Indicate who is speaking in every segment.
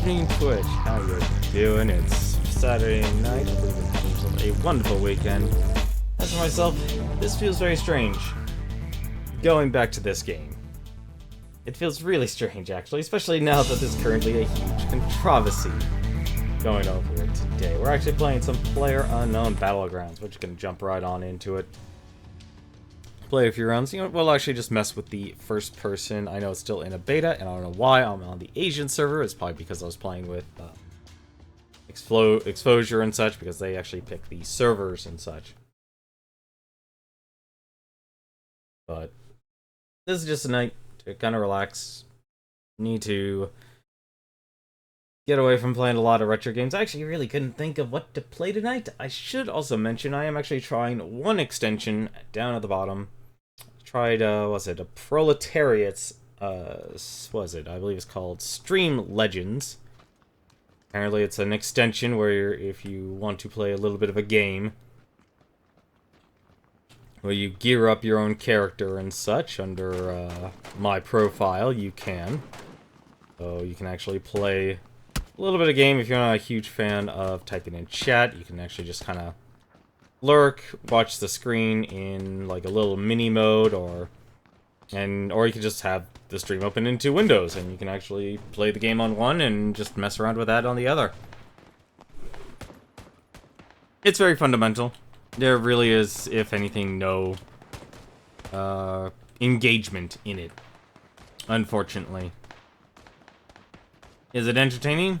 Speaker 1: evening, Twitch. How you doing? It's Saturday night. Hopefully you've been having yourself a wonderful weekend. As for myself, this feels very strange. Going back to this game. It feels really strange, actually, especially now that there's currently a huge controversy going over it today. We're actually playing some PlayerUnknown's Battlegrounds. We're just gonna jump right on into it. Play a few rounds. You know, we'll actually just mess with the first person. I know it's still in a beta, and I don't know why I'm on the Asian server. It's probably because I was playing with Exposure and such, because they actually pick the servers and such. But this is just a night to kind of relax. Need to get away from playing a lot of retro games. I actually really couldn't think of what to play tonight. I should also mention I am actually trying one extension down at the bottom. Tried, was it a Proletariat's, was it? I believe it's called Stream Legends. Apparently it's an extension where if you want to play a little bit of a game, where you gear up your own character and such under my profile, you can. So you can actually play a little bit of game. If you're not a huge fan of typing in chat, you can actually just kind of lurk, watch the screen in like a little mini mode, or you can just have the stream open in two windows, and you can actually play the game on one and just mess around with that on the other. It's very fundamental. There really is, if anything, no engagement in it, unfortunately. Is it entertaining?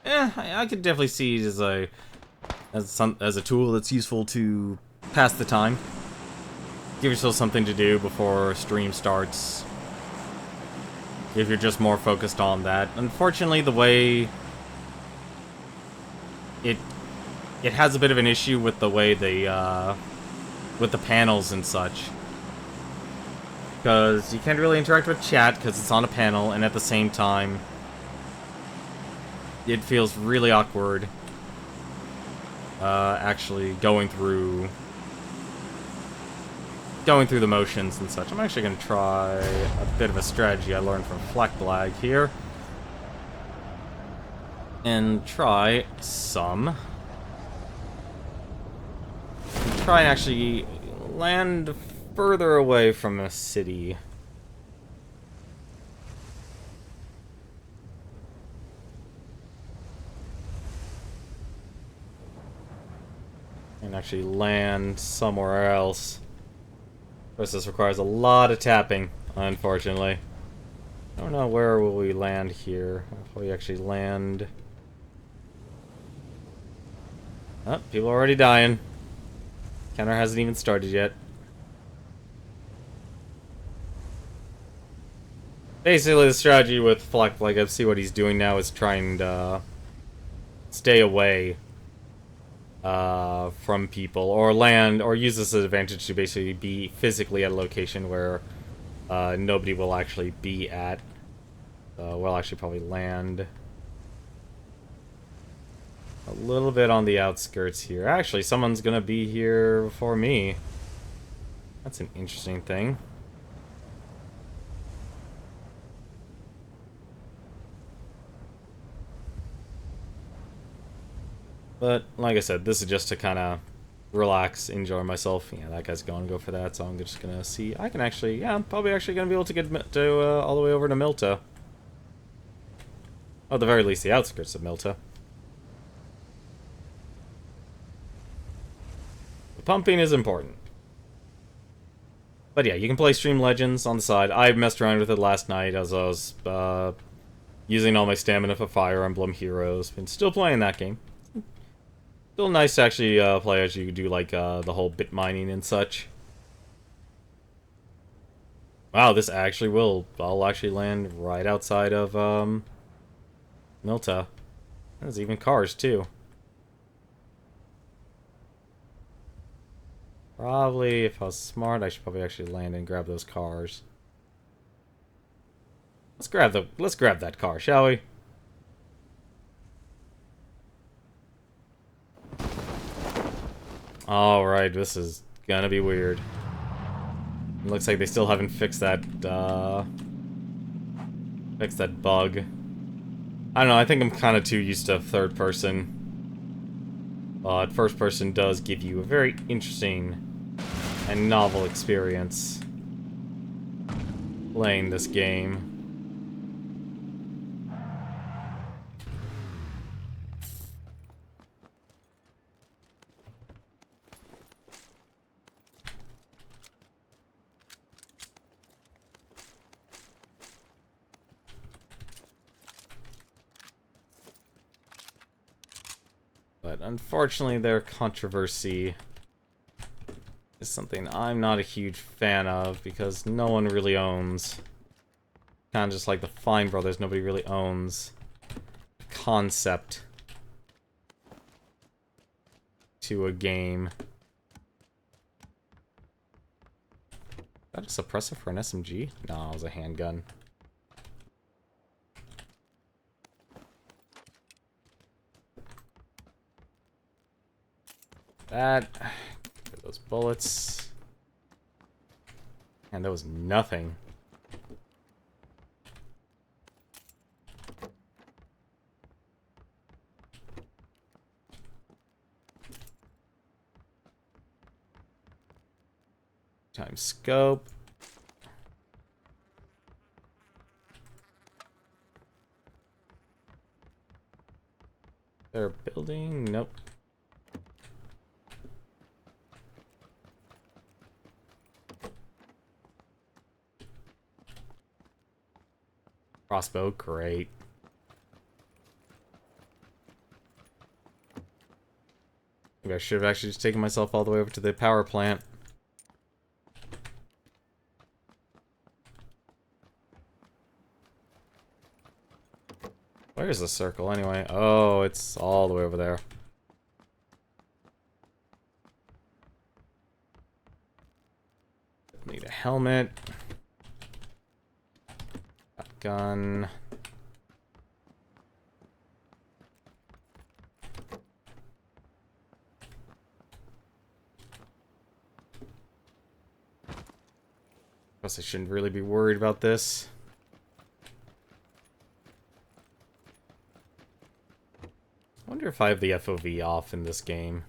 Speaker 1: I could definitely see it as a tool that's useful to pass the time. Give yourself something to do before stream starts, if you're just more focused on that. Unfortunately, the way it has a bit of an issue with the way they with the panels and such, because you can't really interact with chat because it's on a panel, and at the same time it feels really awkward actually going through the motions and such. I'm actually going to try a bit of a strategy I learned from Fleckblag here, and try and actually land further away from a city. And actually land somewhere else. Of course, this requires a lot of tapping, unfortunately. I don't know, where will we land here? If we actually land... Oh, people are already dying. Counter hasn't even started yet. Basically, the strategy with Fleck, like I see what he's doing now, is trying to stay away from people, or land, or use this as an advantage to basically be physically at a location where nobody will actually be at. We'll actually probably land a little bit on the outskirts here. Actually, someone's gonna be here before me. That's an interesting thing. But, like I said, this is just to kind of relax, enjoy myself. Yeah, that guy's going to go for that, so I'm just going to see. I can actually, yeah, I'm probably actually going to be able to get to all the way over to Milta. Or at the very least, the outskirts of Milta. The pumping is important. But yeah, you can play Stream Legends on the side. I messed around with it last night as I was using all my stamina for Fire Emblem Heroes. Been still playing that game. Still nice to actually play as you do, like, the whole bit mining and such. Wow, this actually will... I'll actually land right outside of, Milta. There's even cars, too. Probably, if I was smart, I should probably actually land and grab those cars. Let's grab that car, shall we? Alright, this is gonna be weird. It looks like they still haven't fixed that bug. I don't know, I think I'm kind of too used to third person. But first person does give you a very interesting and novel experience playing this game. But unfortunately, their controversy is something I'm not a huge fan of because no one really owns. Kind of just like the Fine Brothers, nobody really owns the concept to a game. Is that a suppressor for an SMG? No, it was a handgun. That. Get those bullets. And that was nothing. Time scope. They're building? Nope. Crossbow, great. Maybe I should have actually just taken myself all the way over to the power plant. Where's the circle anyway? Oh, it's all the way over there. Need a helmet. Gun. Guess I shouldn't really be worried about this. I wonder if I have the FOV off in this game.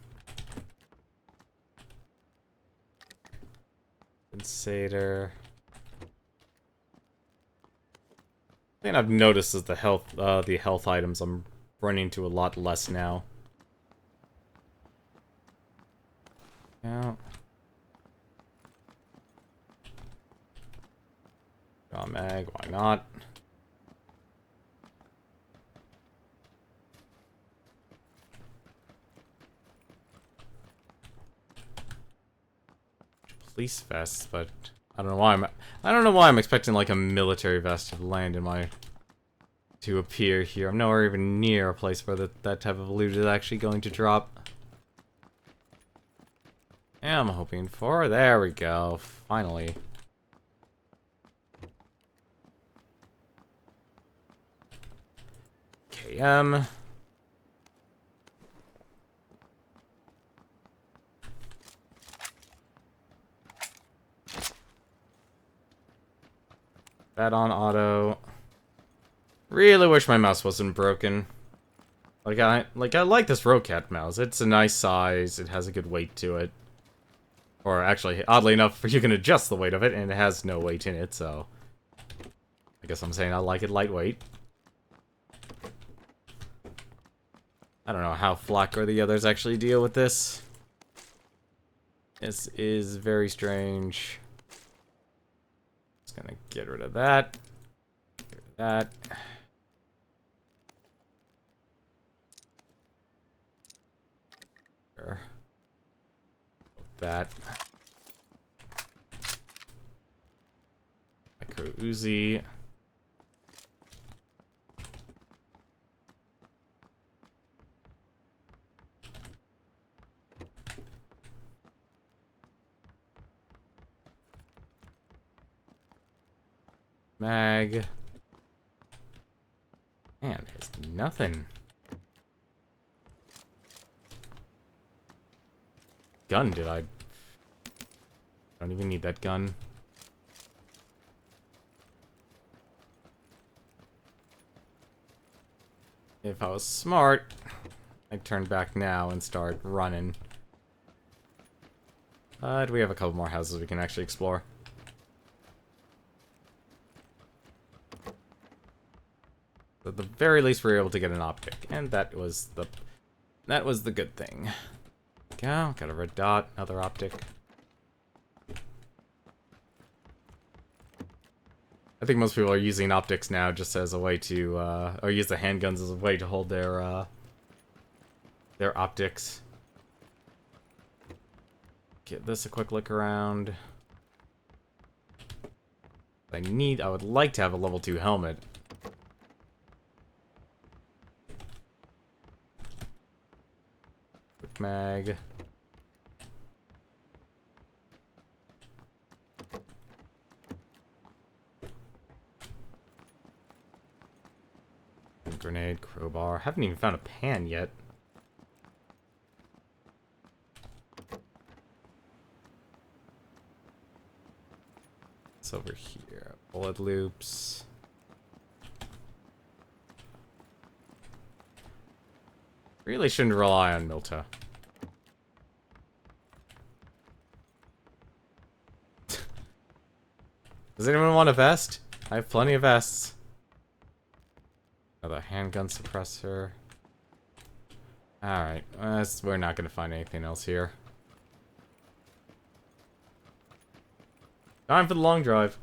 Speaker 1: Compensator. The thing I've noticed is the health items I'm running into a lot less now. Yeah. Draw mag, why not? Police vests, but I don't know why I'm expecting like a military vest to land in my to appear here. I'm nowhere even near a place where that type of loot is actually going to drop. Yeah, I'm hoping for. There we go. Finally. KM. That on auto. Really wish my mouse wasn't broken. I like this Rocat mouse. It's a nice size. It has a good weight to it. Or actually, oddly enough, you can adjust the weight of it, and it has no weight in it, so I guess I'm saying I like it lightweight. I don't know how Flack or the others actually deal with this. This is very strange. Just gonna get rid of that. Get rid of that. That. Micro Uzi. Mag. Man, there's nothing. Gun, did I? Don't even need that gun. If I was smart, I'd turn back now and start running. Do we have a couple more houses we can actually explore? At the very least, we were able to get an optic, and that was the good thing. Go, got a red dot, another optic. I think most people are using optics now just as a way to, or use the handguns as a way to hold their optics. Get this a quick look around. I would like to have a level 2 helmet. Quick mag. Grenade, crowbar. Haven't even found a pan yet. It's over here. Bullet loops. Really shouldn't rely on Milta. Does anyone want a vest? I have plenty of vests. Another handgun suppressor. Alright, we're not going to find anything else here. Time for the long drive.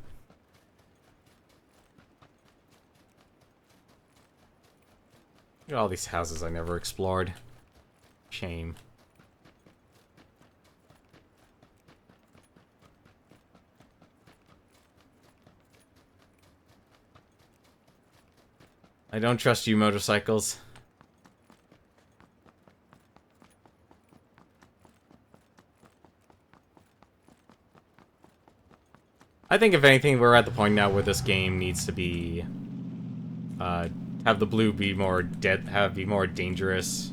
Speaker 1: Look at all these houses I never explored. Shame. I don't trust you, motorcycles. I think if anything, we're at the point now where this game needs to be, have the blue be more be more dangerous.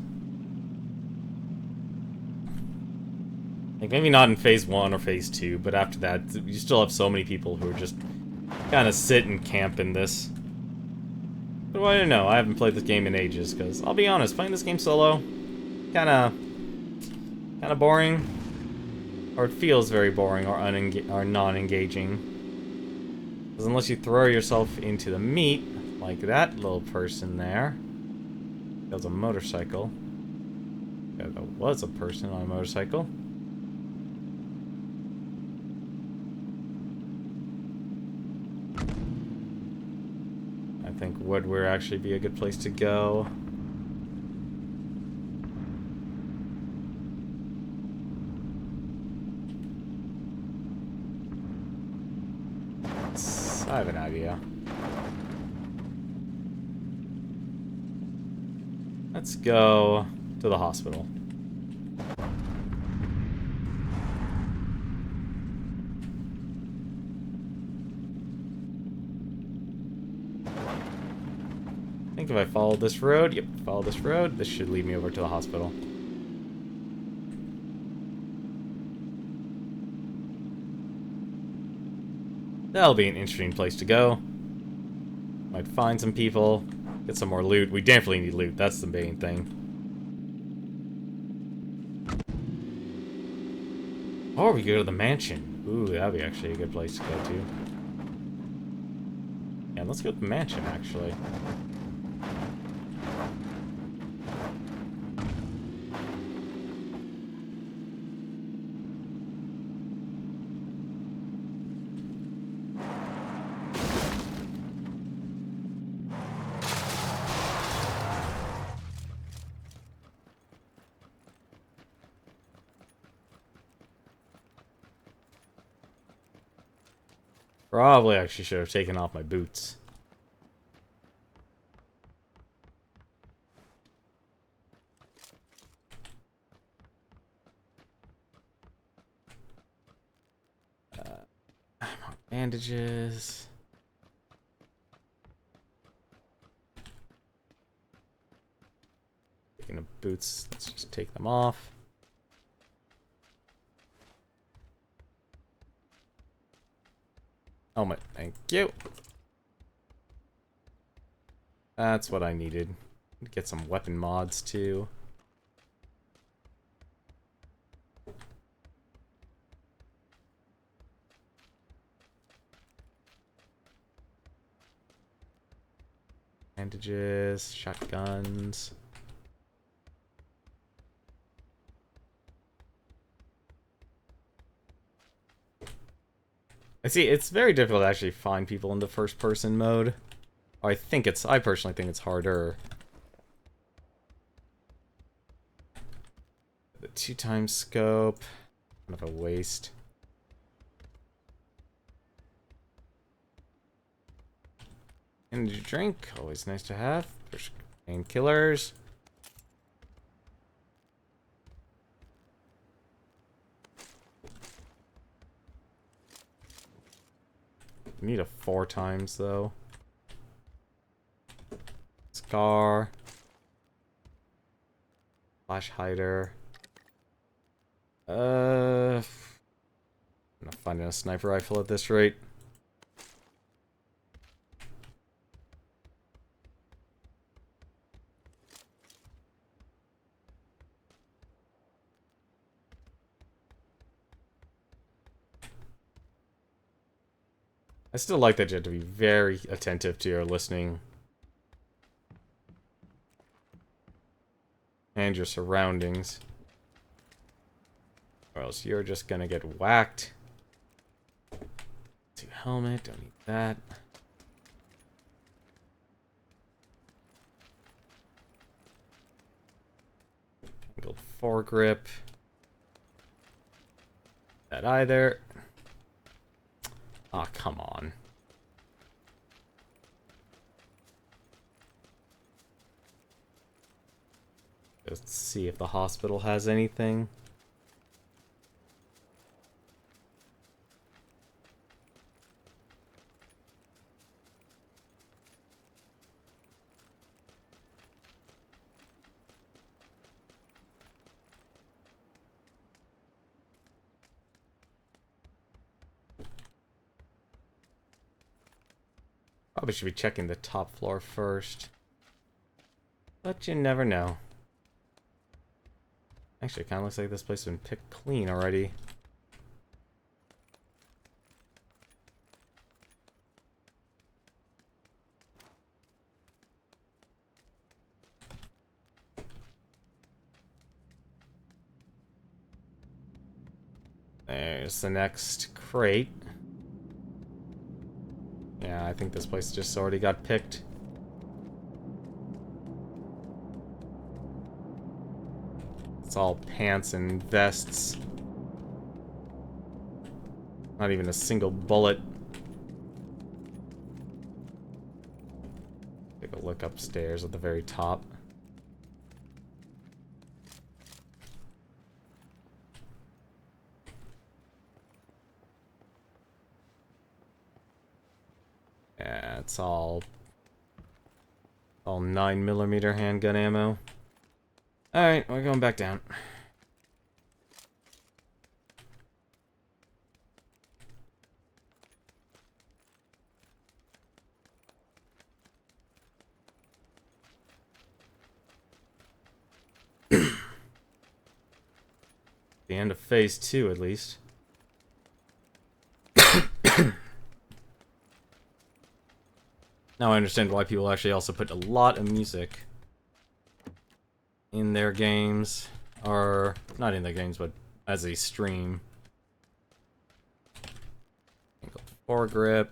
Speaker 1: Like, maybe not in phase 1 or phase 2, but after that, you still have so many people who are just kind of sit and camp in this. But I don't know, I haven't played this game in ages, because, I'll be honest, playing this game solo, kinda boring. Or it feels very boring or non-engaging. Because unless you throw yourself into the meat, like that little person there. That was a motorcycle. Yeah, that was a person on a motorcycle. I think wood would actually be a good place to go. I have an idea. Let's go to the hospital. I think if I follow this road, follow this road, this should lead me over to the hospital. That'll be an interesting place to go. Might find some people, get some more loot. We definitely need loot, that's the main thing. Or we go to the mansion. Ooh, that'd be actually a good place to go to. Yeah, let's go to the mansion, actually. Probably actually should have taken off my boots. Bandages. Taking the boots, let's just take them off. Helmet, thank you. That's what I needed. Get some weapon mods too. Bandages, shotguns. I see, it's very difficult to actually find people in the first person mode. I personally think it's harder. The 2x scope, kind of a waste. Energy drink, always nice to have. There's painkillers. Need a 4x though. Scar. Flash hider. I'm not finding a sniper rifle at this rate. I still like that you have to be very attentive to your listening. And your surroundings. Or else you're just gonna get whacked. 2 helmet, don't need that. Build foregrip. That either. Aw, oh, come on. Let's see if the hospital has anything. Probably should be checking the top floor first. But you never know. Actually, it kind of looks like this place has been picked clean already. There's the next crate. Yeah, I think this place just already got picked. It's all pants and vests. Not even a single bullet. Take a look upstairs at the very top. Yeah, it's all 9mm handgun ammo. Alright, we're going back down. The end of phase 2, at least. Now I understand why people actually also put a lot of music in their games, or not in their games, but as a stream. Foregrip.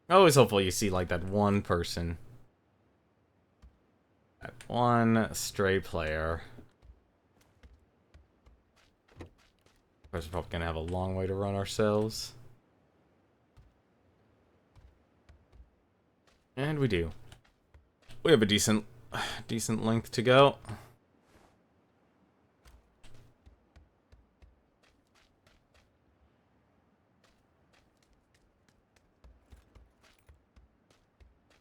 Speaker 1: Always hopeful you see like that one person, that one stray player. Of course, we're probably gonna have a long way to run ourselves. And we do. We have a decent length to go.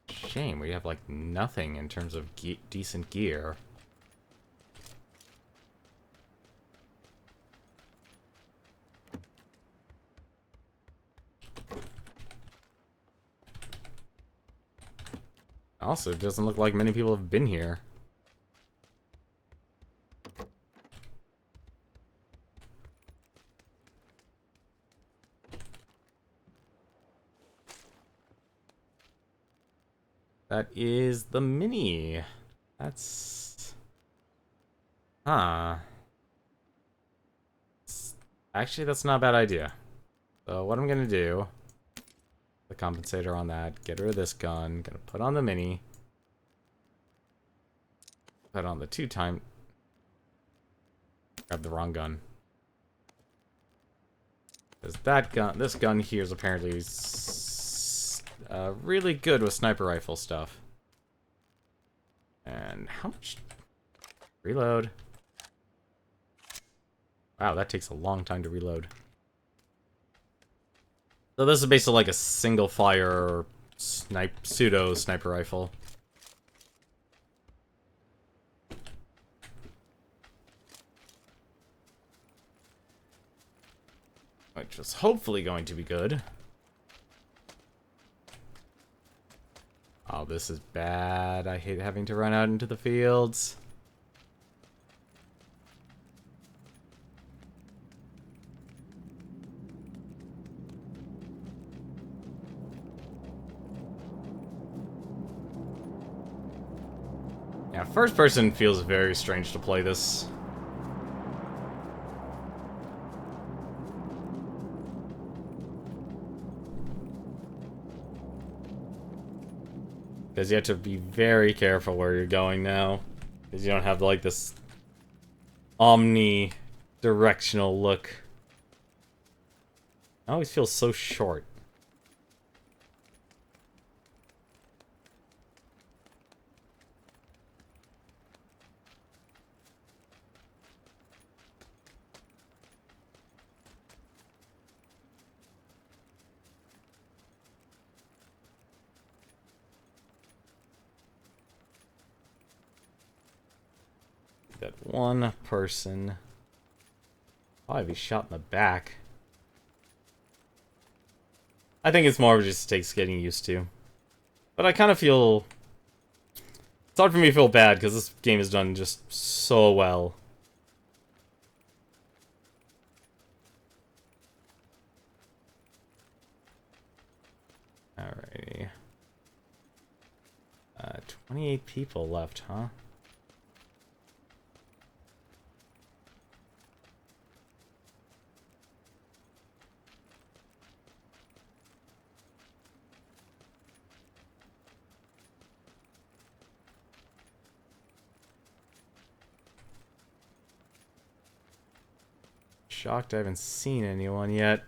Speaker 1: Shame, we have like nothing in terms of decent gear. Also, it doesn't look like many people have been here. That is the mini. That's... Huh. Actually, that's not a bad idea. So what I'm gonna do... The compensator on that. Get rid of this gun. Gonna put on the mini. Put on the 2-time... Grab the wrong gun. Because that gun... This gun here is apparently... really good with sniper rifle stuff. And how much... Reload. Wow, that takes a long time to reload. So this is basically like a single fire pseudo sniper rifle. Which is hopefully going to be good. Oh, this is bad. I hate having to run out into the fields. Yeah, first person feels very strange to play this. Because you have to be very careful where you're going now. Because you don't have, like, this omni-directional look. I always feel so short. That one person probably be shot in the back. I think it's more of just takes getting used to. But I kind of feel... It's hard for me to feel bad because this game is done just so well. Alrighty. 28 people left, huh? Shocked I haven't seen anyone yet.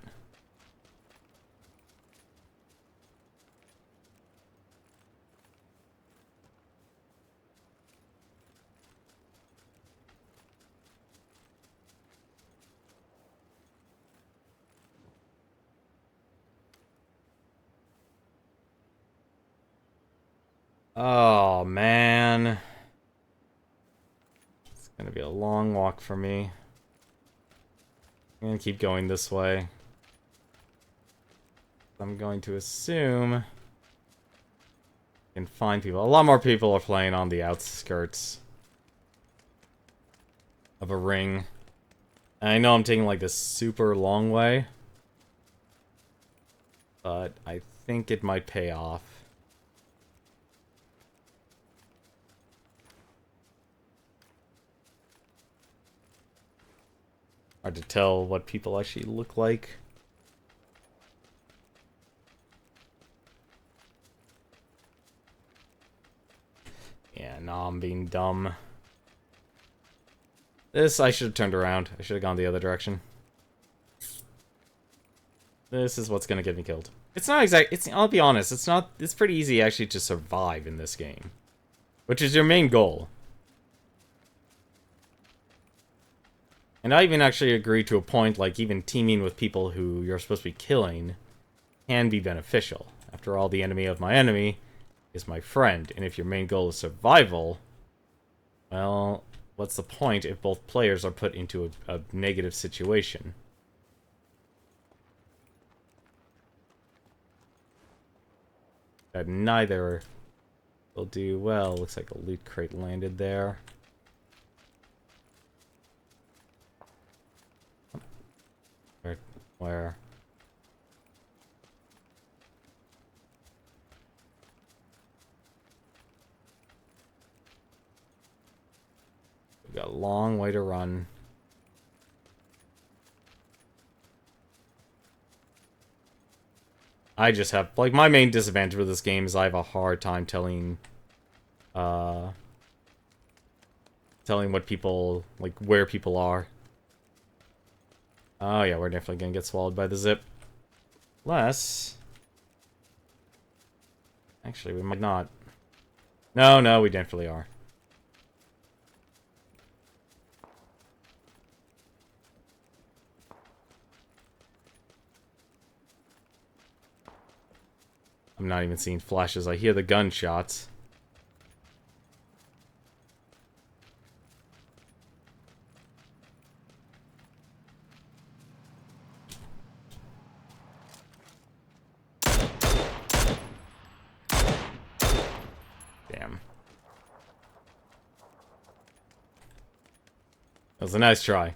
Speaker 1: Oh, man. It's gonna be a long walk for me. I'm gonna keep going this way. I'm going to assume I can find people. A lot more people are playing on the outskirts of a ring. And I know I'm taking like this super long way, but I think it might pay off. Hard to tell what people actually look like. Yeah, no, I'm being dumb. This, I should have turned around. I should have gone the other direction. This is what's gonna get me killed. It's not I'll be honest, it's pretty easy actually to survive in this game. Which is your main goal. And I even actually agree to a point, like, even teaming with people who you're supposed to be killing can be beneficial. After all, the enemy of my enemy is my friend, and if your main goal is survival, well, what's the point if both players are put into a negative situation? That neither We'll do well. Looks like a loot crate landed there. Where? We've got a long way to run. I just have, like, my main disadvantage with this game is I have a hard time telling what people, like, where people are. Oh yeah, we're definitely gonna get swallowed by the zip. Unless... Actually, we might not. No, we definitely are. I'm not even seeing flashes. I hear the gunshots. Damn. That was a nice try.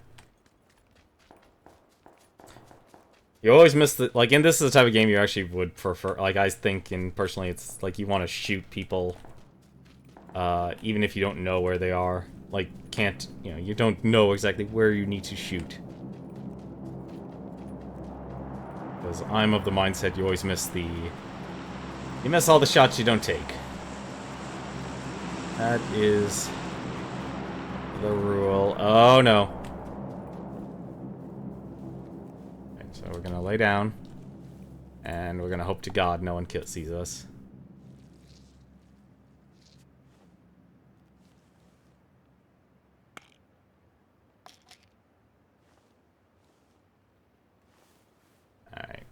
Speaker 1: You always miss the... Like, and this is the type of game you actually would prefer. Like, I think, and personally, it's like you want to shoot people. Even if you don't know where they are. Like, can't... You know, you don't know exactly where you need to shoot. Because I'm of the mindset you always miss the... You miss all the shots you don't take. That is... the rule. Oh, no. So we're gonna lay down, and we're gonna hope to God no one sees us. Alright.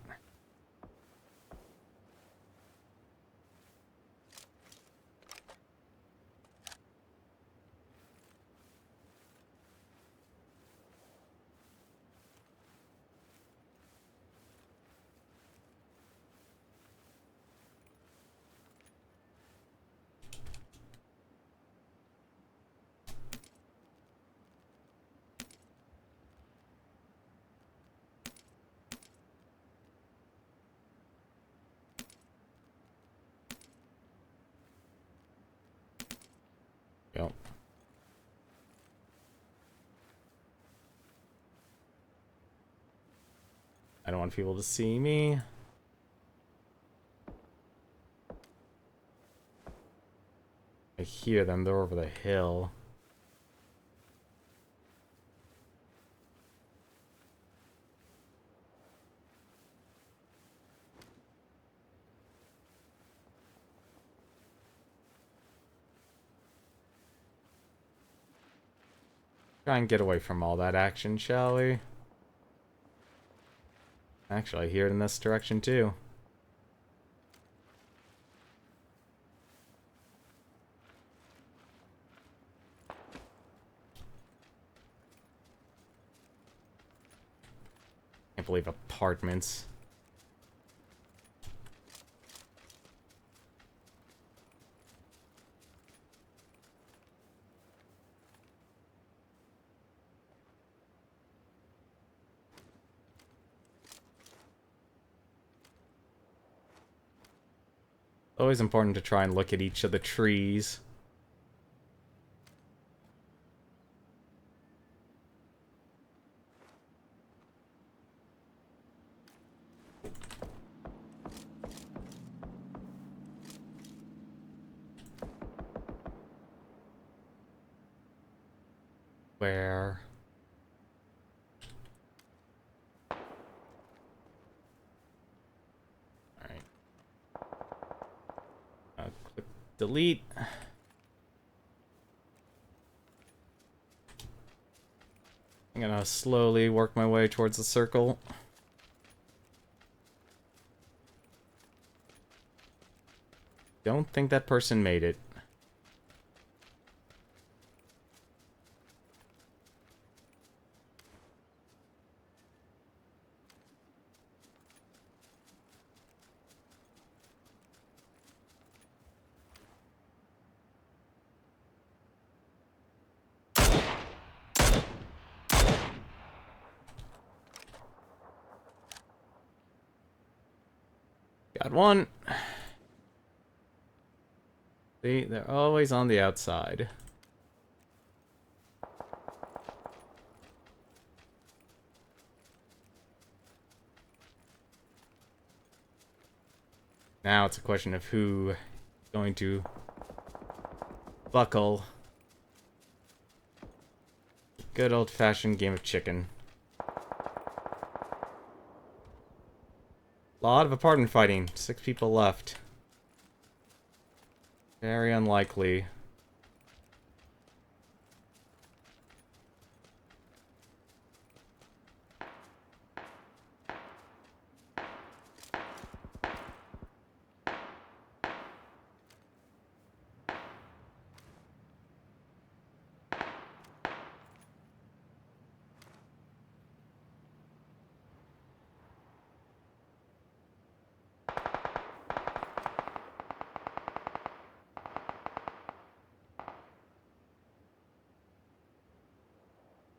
Speaker 1: Yep. I don't want people to see me. I hear them. They're over the hill. Try and get away from all that action, shall we? Actually, I hear it in this direction, too. Can't believe apartments. Always important to try and look at each of the trees. Where? Alright. Click delete. I'm gonna slowly work my way towards the circle. Don't think that person made it. Got one. See, they're always on the outside. Now it's a question of who is going to buckle. Good old-fashioned game of chicken. Lot of apartment fighting. 6 people left. Very unlikely.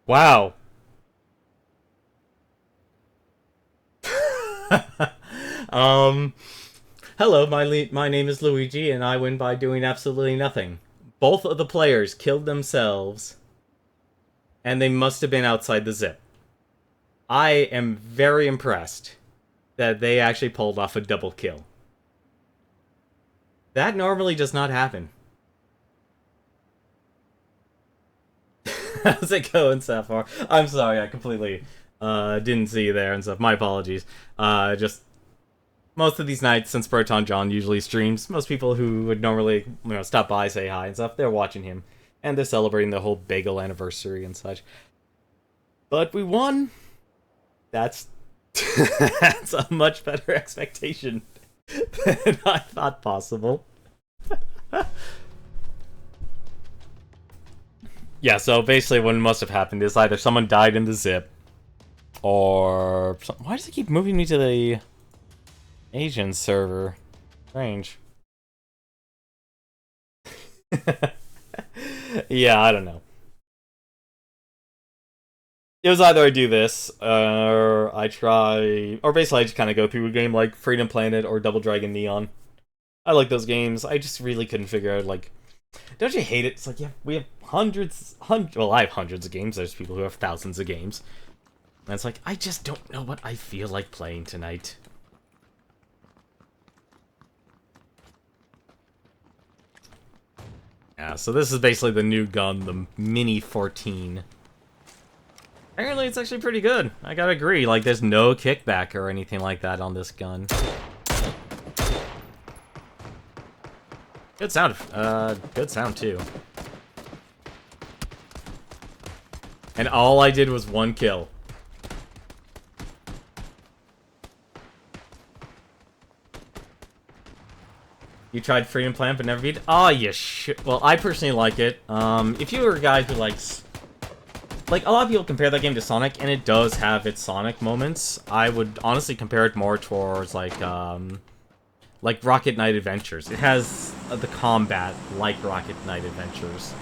Speaker 1: Wow. Hello, my name is Luigi, and I win by doing absolutely nothing. Both of the players killed themselves, and they must have been outside the zip. I am very impressed that they actually pulled off a double kill. That normally does not happen. How's it going, Sapphire? I'm sorry, I completely didn't see you there and stuff. My apologies. Just most of these nights, since Proton John usually streams, most people who would normally stop by, say hi and stuff, they're watching him. And they're celebrating the whole bagel anniversary and such. But we won! That's that's a much better expectation than I thought possible. Yeah, so basically what must have happened is either someone died in the zip, or... Why does it keep moving me to the Asian server? Strange. Yeah, I don't know. It was either I do this, or I try... Or basically I just kind of go through a game like Freedom Planet or Double Dragon Neon. I like those games. I just really couldn't figure out, like... Don't you hate it? It's like, yeah, we have hundreds... Well, I have hundreds of games. There's people who have thousands of games. And it's like, I just don't know what I feel like playing tonight. Yeah, so this is basically the new gun, the Mini 14. Apparently it's actually pretty good. I gotta agree, like, there's no kickback or anything like that on this gun. Good sound too. And all I did was one kill. You tried Freedom Planet but never beat it? Oh, you should. Well, I personally like it. If you were a guy who likes... Like, a lot of people compare that game to Sonic, and it does have its Sonic moments. I would honestly compare it more towards, like Rocket Knight Adventures. It has the combat like Rocket Knight Adventures.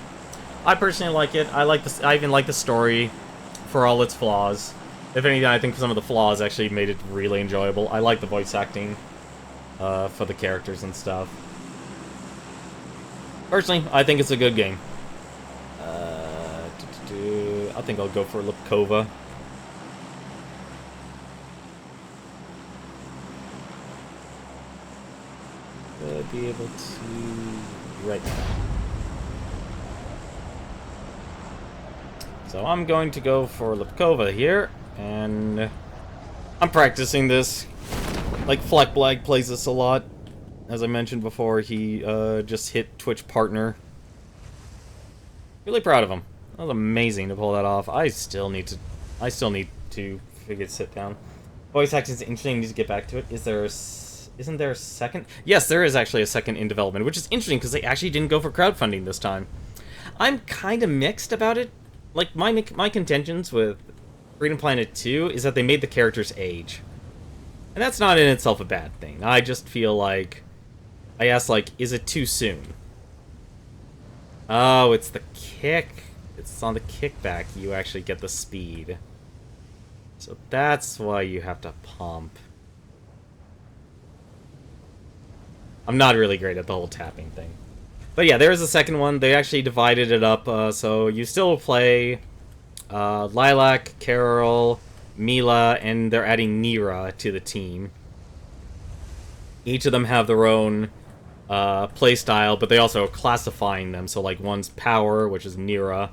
Speaker 1: I personally like it. I even like the story for all its flaws. If anything, I think some of the flaws actually made it really enjoyable. I like the voice acting for the characters and stuff. Personally, I think it's a good game. I think I'll go for Lipkova. Be able to... Right now. So I'm going to go for Lipkova here, and I'm practicing this. Like, Fleckblag plays this a lot. As I mentioned before, he just hit Twitch partner. Really proud of him. That was amazing to pull that off. I still need to figure sit down. Voice acting is interesting. I need to get back to it. Isn't there a second? Yes, there is actually a second in development, which is interesting because they actually didn't go for crowdfunding this time. I'm kind of mixed about it. Like, my contentions with Freedom Planet 2 is that they made the characters age. And that's not in itself a bad thing. I just feel like... I asked, like, is it too soon? Oh, it's the kick. It's on the kickback you actually get the speed. So that's why you have to pump. I'm not really great at the whole tapping thing. But yeah, there's a second one. They actually divided it up, so you still play Lilac, Carol, Mila, and they're adding Nira to the team. Each of them have their own playstyle, but they also are classifying them. So, like, one's power, which is Nira.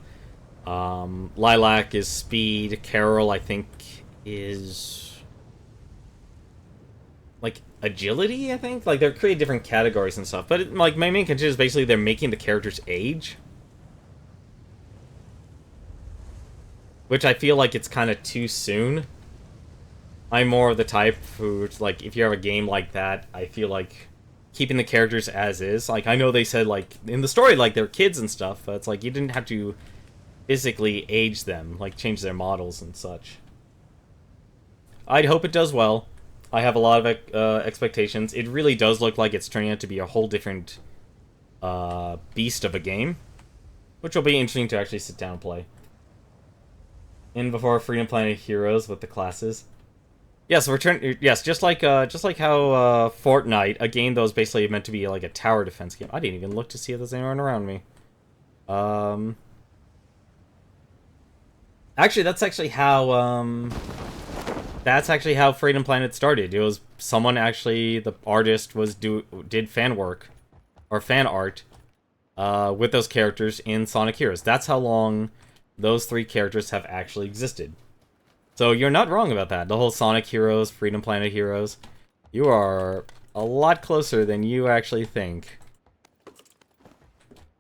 Speaker 1: Lilac is speed. Carol, I think, is like agility. I think they're creating different categories and stuff. But like my main contention is basically they're making the characters age, which I feel like it's kind of too soon. I'm more of the type who, like, if you have a game like that, I feel like keeping the characters as is. Like, I know they said, like, in the story, like, they're kids and stuff, but it's like you didn't have to physically age them, like, change their models and such. I'd hope it does well. I have a lot of expectations. It really does look like it's turning out to be a whole different beast of a game, which will be interesting to actually sit down and play. In before Freedom Planet Heroes with the classes. Yes, yes, just like how Fortnite, a game that was basically meant to be like a tower defense game. I didn't even look to see if there's anyone around me. Actually, that's actually how Freedom Planet started. It was someone actually, the artist did fan work or fan art with those characters in Sonic Heroes. That's how long those three characters have actually existed. So you're not wrong about that. The whole Sonic Heroes, Freedom Planet Heroes, you are a lot closer than you actually think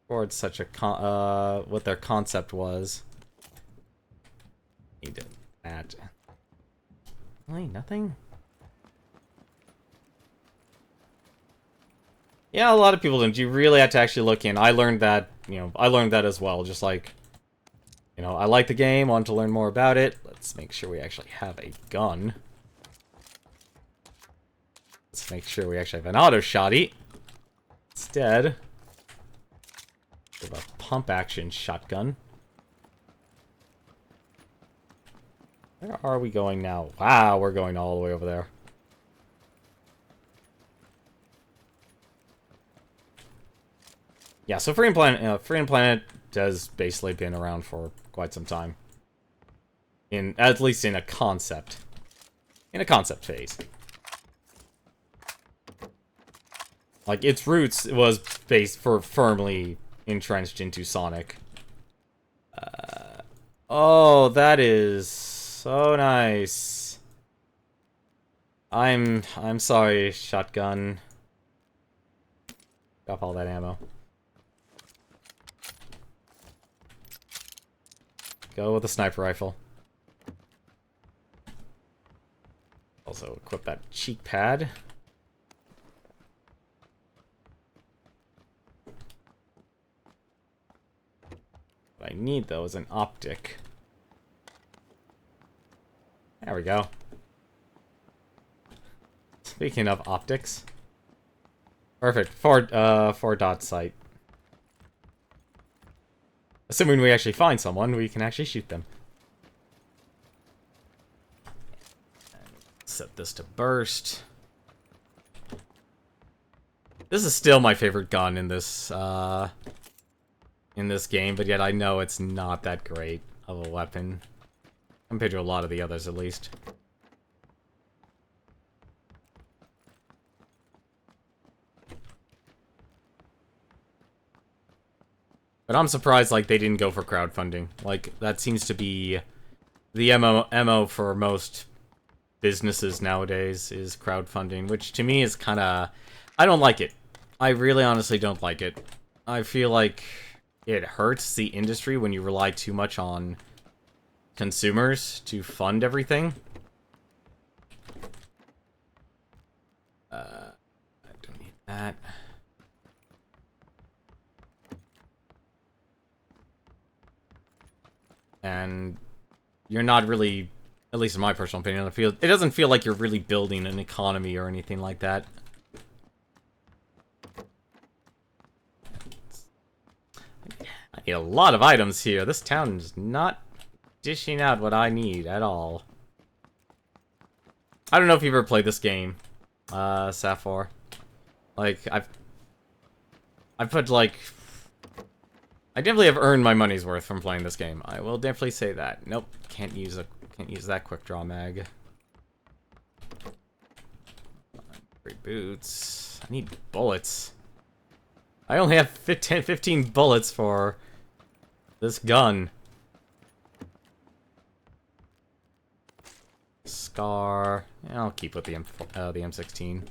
Speaker 1: towards such a what their concept was. Need to add. Really, nothing? Yeah, a lot of people didn't. You really had to actually look in. I learned that, I learned that as well. Just like, I like the game, wanted to learn more about it. Let's make sure we actually have a gun. Let's make sure we actually have an auto shotty. Instead, we have a pump action shotgun. Where are we going now? Wow, we're going all the way over there. Yeah, so Freedom Planet has basically been around for quite some time. At least in a concept. In a concept phase. Like, its roots was firmly entrenched into Sonic. Oh, that is so nice. I'm sorry, shotgun. Drop all that ammo. Go with the sniper rifle. Also equip that cheek pad. What I need, though, is an optic. There we go. Speaking of optics. Perfect. Four dot sight. Assuming we actually find someone, we can actually shoot them. Set this to burst. This is still my favorite gun in this game, but yet I know it's not that great of a weapon. Compared to a lot of the others, at least. But I'm surprised, like, they didn't go for crowdfunding. Like, that seems to be the MO for most businesses nowadays, is crowdfunding, which to me is kind of... I don't like it. I really honestly don't like it. I feel like it hurts the industry when you rely too much on consumers to fund everything. I don't need that. And you're not really, at least in my personal opinion, it doesn't feel like you're really building an economy or anything like that. I need a lot of items here. This town is not dishing out what I need at all. I don't know if you've ever played this game, Safor. Like, I've put, like... I definitely have earned my money's worth from playing this game. I will definitely say that. Nope, can't use that quick draw mag. Great boots. I need bullets. I only have 15 bullets for this gun. Scar. Yeah, I'll keep with the M16.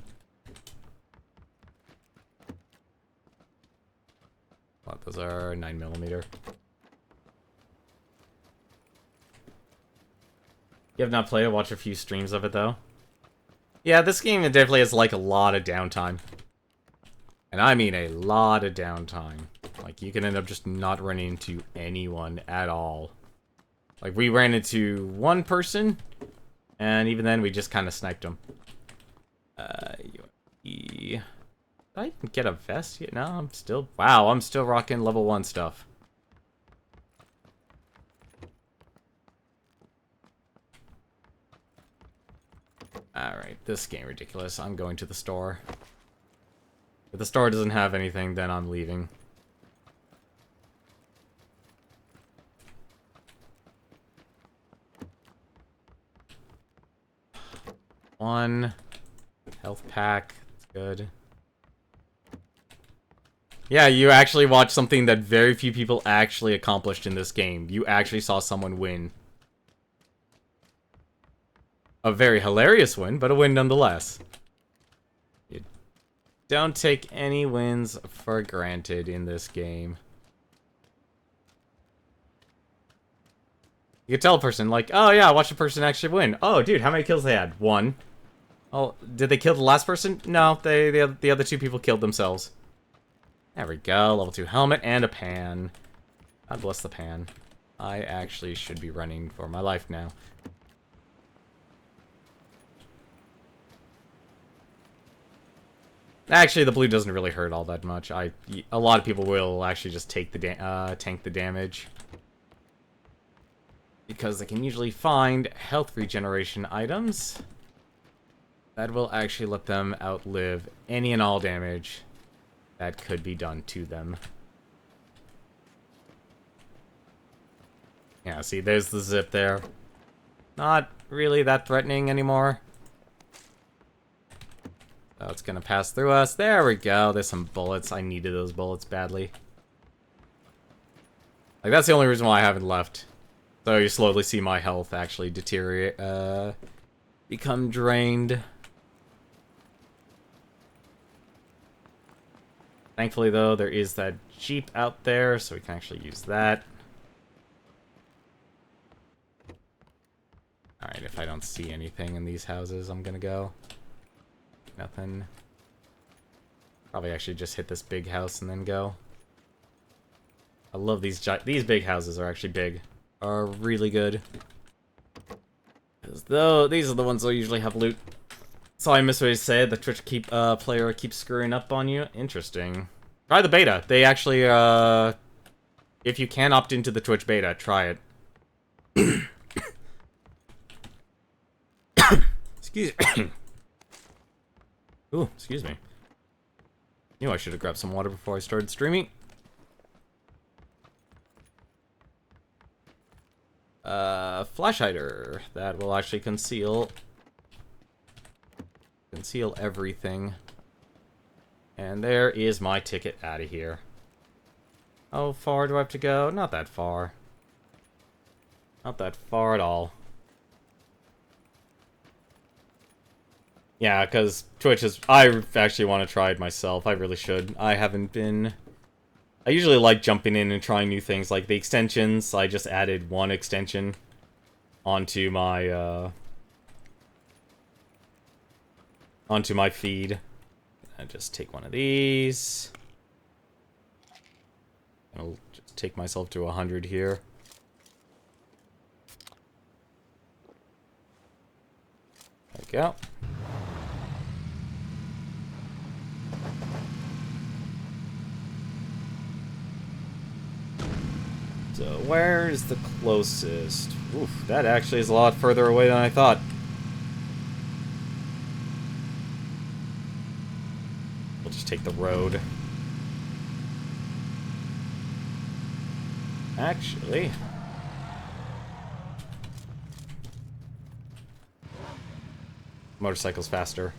Speaker 1: What, those are 9mm. You have not played it? Watch a few streams of it, though? Yeah, this game definitely has, like, a lot of downtime. And I mean a lot of downtime. Like, you can end up just not running into anyone at all. Like, we ran into one person, and even then, we just kind of sniped him. Did I even get a vest yet? No, I'm still... Wow, I'm still rocking level 1 stuff. Alright, this game ridiculous. I'm going to the store. If the store doesn't have anything, then I'm leaving. One health pack. That's good. Yeah, you actually watched something that very few people actually accomplished in this game. You actually saw someone win. A very hilarious win, but a win nonetheless. You don't take any wins for granted in this game. You can tell a person, like, oh yeah, watch a person actually win. Oh, dude, how many kills they had? 1. Oh, did they kill the last person? No, the other 2 people killed themselves. There we go, level 2 helmet and a pan. God bless the pan. I actually should be running for my life now. Actually, the blue doesn't really hurt all that much. A lot of people will actually just take the tank the damage. Because they can usually find health regeneration items that will actually let them outlive any and all damage that could be done to them. Yeah, see, there's the zip there. Not really that threatening anymore. So it's gonna pass through us. There we go. There's some bullets. I needed those bullets badly. Like, that's the only reason why I haven't left. So you slowly see my health actually deteriorate, become drained. Thankfully, though, there is that Jeep out there, so we can actually use that. Alright, if I don't see anything in these houses, I'm gonna go. Nothing. Probably actually just hit this big house and then go. I love these big houses are actually big. Are really good. Though these are the ones that usually have loot. So I missed what he said. The Twitch player keeps screwing up on you. Interesting. Try the beta. They actually, if you can opt into the Twitch beta, try it. Excuse me. Ooh, excuse me. Knew I should have grabbed some water before I started streaming. Flash hider. That will actually conceal everything. And there is my ticket out of here. How far do I have to go? Not that far. Not that far at all. Yeah, because Twitch is... I actually want to try it myself. I really should. I haven't been... I usually like jumping in and trying new things, like the extensions. I just added one extension onto my feed. I just take one of these. I'll just take myself to 100 here. There we go. So, where's the closest? Oof, that actually is a lot further away than I thought. just take the road. Actually... motorcycle's faster.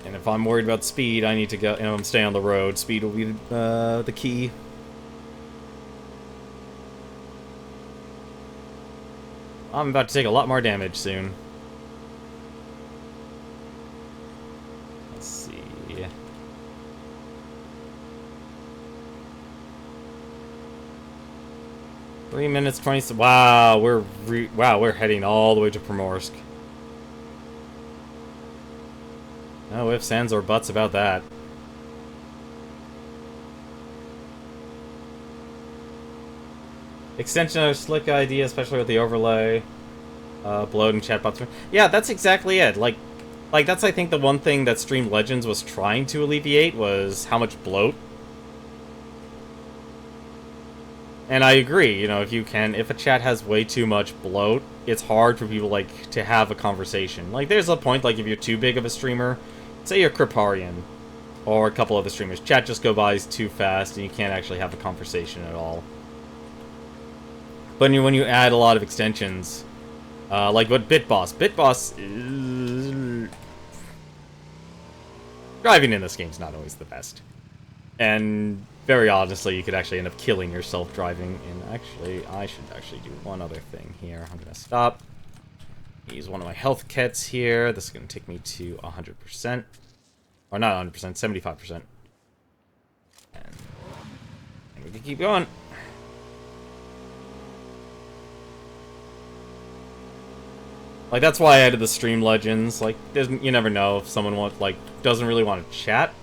Speaker 1: And if I'm worried about speed, I need to go, I'm staying on the road. Speed will be the key. I'm about to take a lot more damage soon. Let's see. 3 minutes 20. Wow, we're heading all the way to Primorsk. No ifs, ands, or buts about that. Extension of a slick idea, especially with the overlay, bloat and chatbots. Yeah, that's exactly it. Like that's I think the one thing that Stream Legends was trying to alleviate was how much bloat. And I agree. You know, if a chat has way too much bloat, it's hard for people like to have a conversation. Like, there's a point like if you're too big of a streamer, say you're Kriparian, or a couple other streamers, chat just go by too fast and you can't actually have a conversation at all. But when you add a lot of extensions, like what Bitboss driving in this game's not always the best. And very honestly, you could actually end up killing yourself driving. And actually, I should actually do one other thing here. I'm going to stop. Use one of my health kits here. This is going to take me to 100%. Or not 100%, 75%. And we can keep going. Like, that's why I added the Stream Legends. Like, you never know if someone doesn't really want to chat.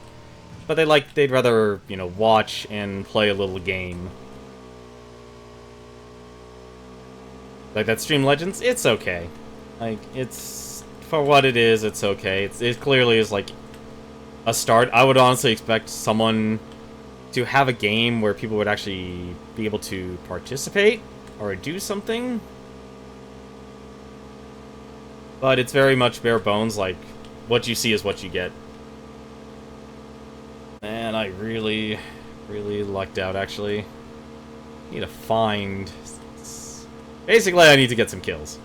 Speaker 1: But they'd rather, you know, watch and play a little game. Like that Stream Legends, it's okay. Like, it's, for what it is, it's okay. It clearly is, like, a start. I would honestly expect someone to have a game where people would actually be able to participate or do something. But it's very much bare bones, like, what you see is what you get. Man, I really lucked out, actually. Need to find... Basically, I need to get some kills.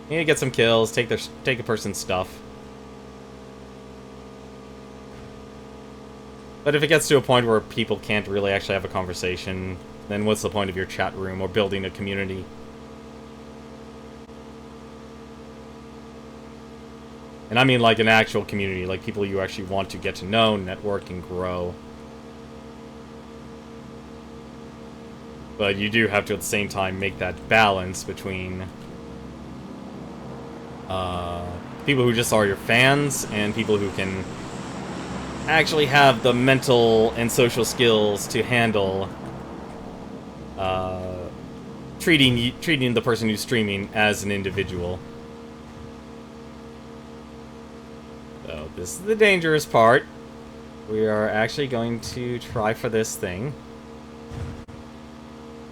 Speaker 1: I need to get some kills, take a person's stuff. But if it gets to a point where people can't really actually have a conversation, then what's the point of your chat room or building a community? And I mean like an actual community, like people you actually want to get to know, network, and grow. But you do have to, at the same time, make that balance between people who just are your fans and people who can actually have the mental and social skills to handle treating the person who's streaming as an individual. So this is the dangerous part. We are actually going to try for this thing.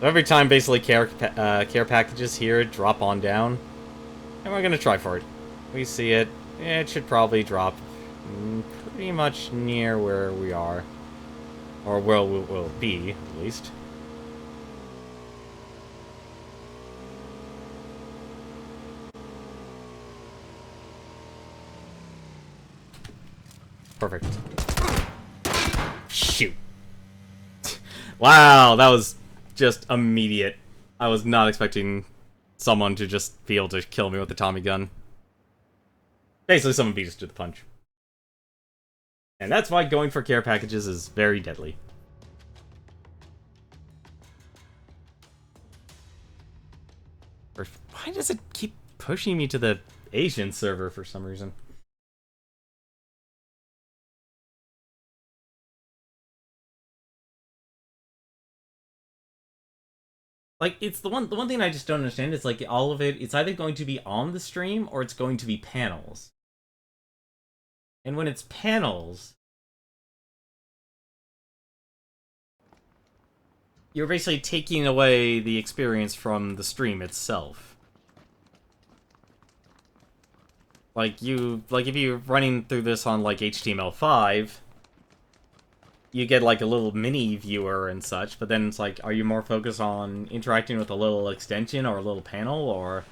Speaker 1: Every time, basically, care packages here drop on down, and we're gonna try for it. We see it. It should probably drop pretty much near where we are, or where we'll be, at least. Perfect. Shoot. Wow, that was just immediate. I was not expecting someone to just be able to kill me with the Tommy gun. Basically, someone beat us to the punch. And that's why going for care packages is very deadly. Why does it keep pushing me to the Asian server for some reason? Like, it's the one thing I just don't understand is, like, all of it, it's either going to be on the stream or it's going to be panels. And when it's panels, you're basically taking away the experience from the stream itself. Like, if you're running through this on, like, HTML5, you get, like, a little mini viewer and such, but then it's like, are you more focused on interacting with a little extension or a little panel, or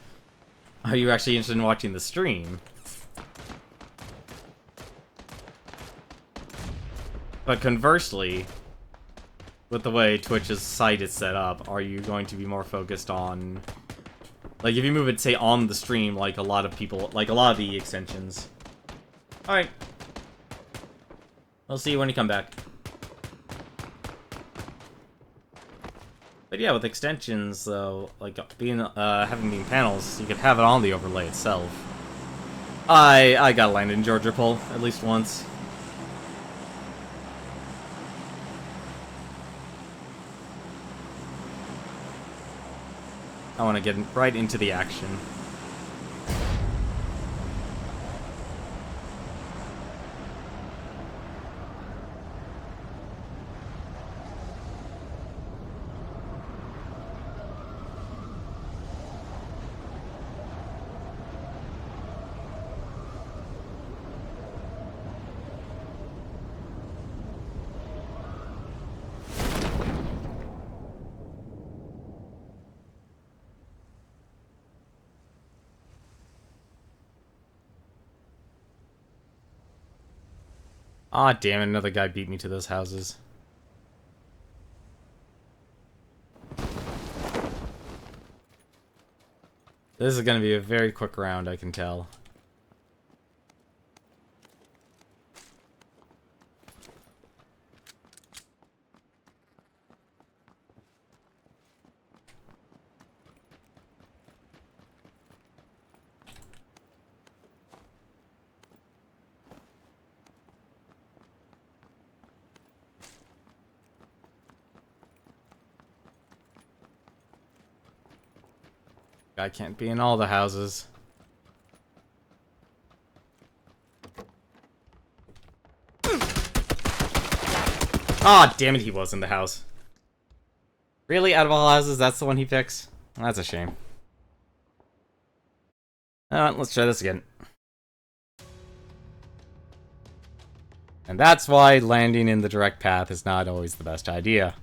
Speaker 1: are you actually interested in watching the stream? But conversely, with the way Twitch's site is set up, are you going to be more focused on... Like, if you move it, say, on the stream, like a lot of people... Like, a lot of the extensions. Alright. We'll see you when you come back. But yeah, with extensions, though, like, having being panels, you could have it on the overlay itself. I got landed in Georgia Pole, at least once. I want to get right into the action. Aw, damn it, another guy beat me to those houses. This is gonna be a very quick round, I can tell. I can't be in all the houses. Ah, damn it, he was in the house. Really? Out of all houses, that's the one he picks? That's a shame. Let's try this again. And that's why landing in the direct path is not always the best idea.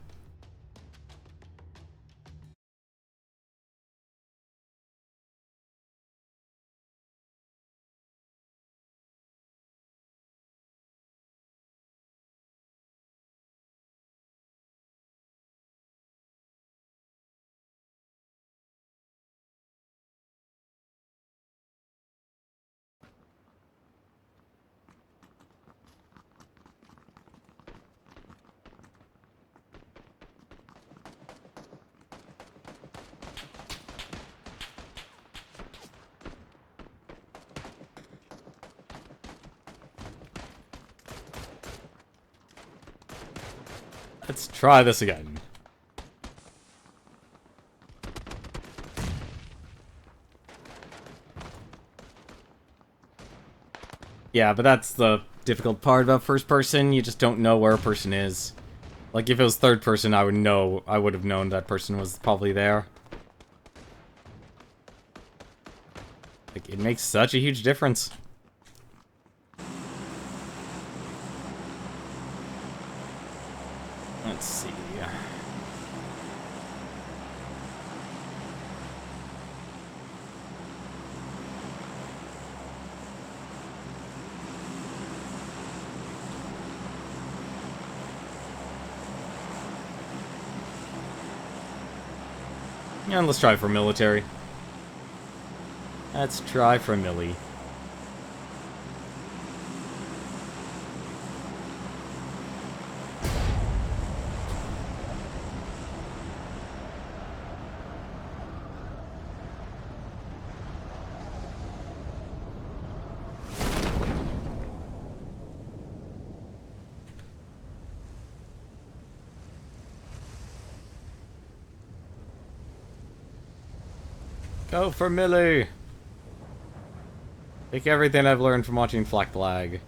Speaker 1: Let's try this again. Yeah, but that's the difficult part about first person. You just don't know where a person is. Like, if it was third person, I would have known that person was probably there. Like, it makes such a huge difference. Let's see. Yeah, let's try for military. Let's try for millie. Go for melee! Take everything I've learned from watching Flak Blag.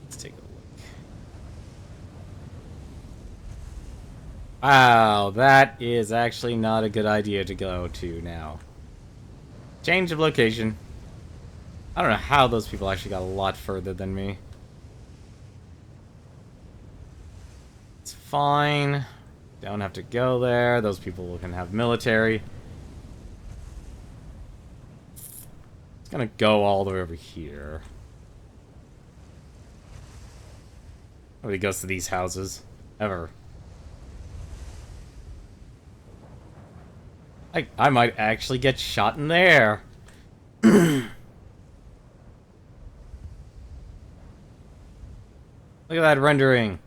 Speaker 1: Let's take a look. Wow, that is actually not a good idea to go to now. Change of location. I don't know how those people actually got a lot further than me. It's fine. Don't have to go there. Those people can have military. It's gonna go all the way over here. Nobody goes to these houses. Ever. I might actually get shot in there. Look at that rendering.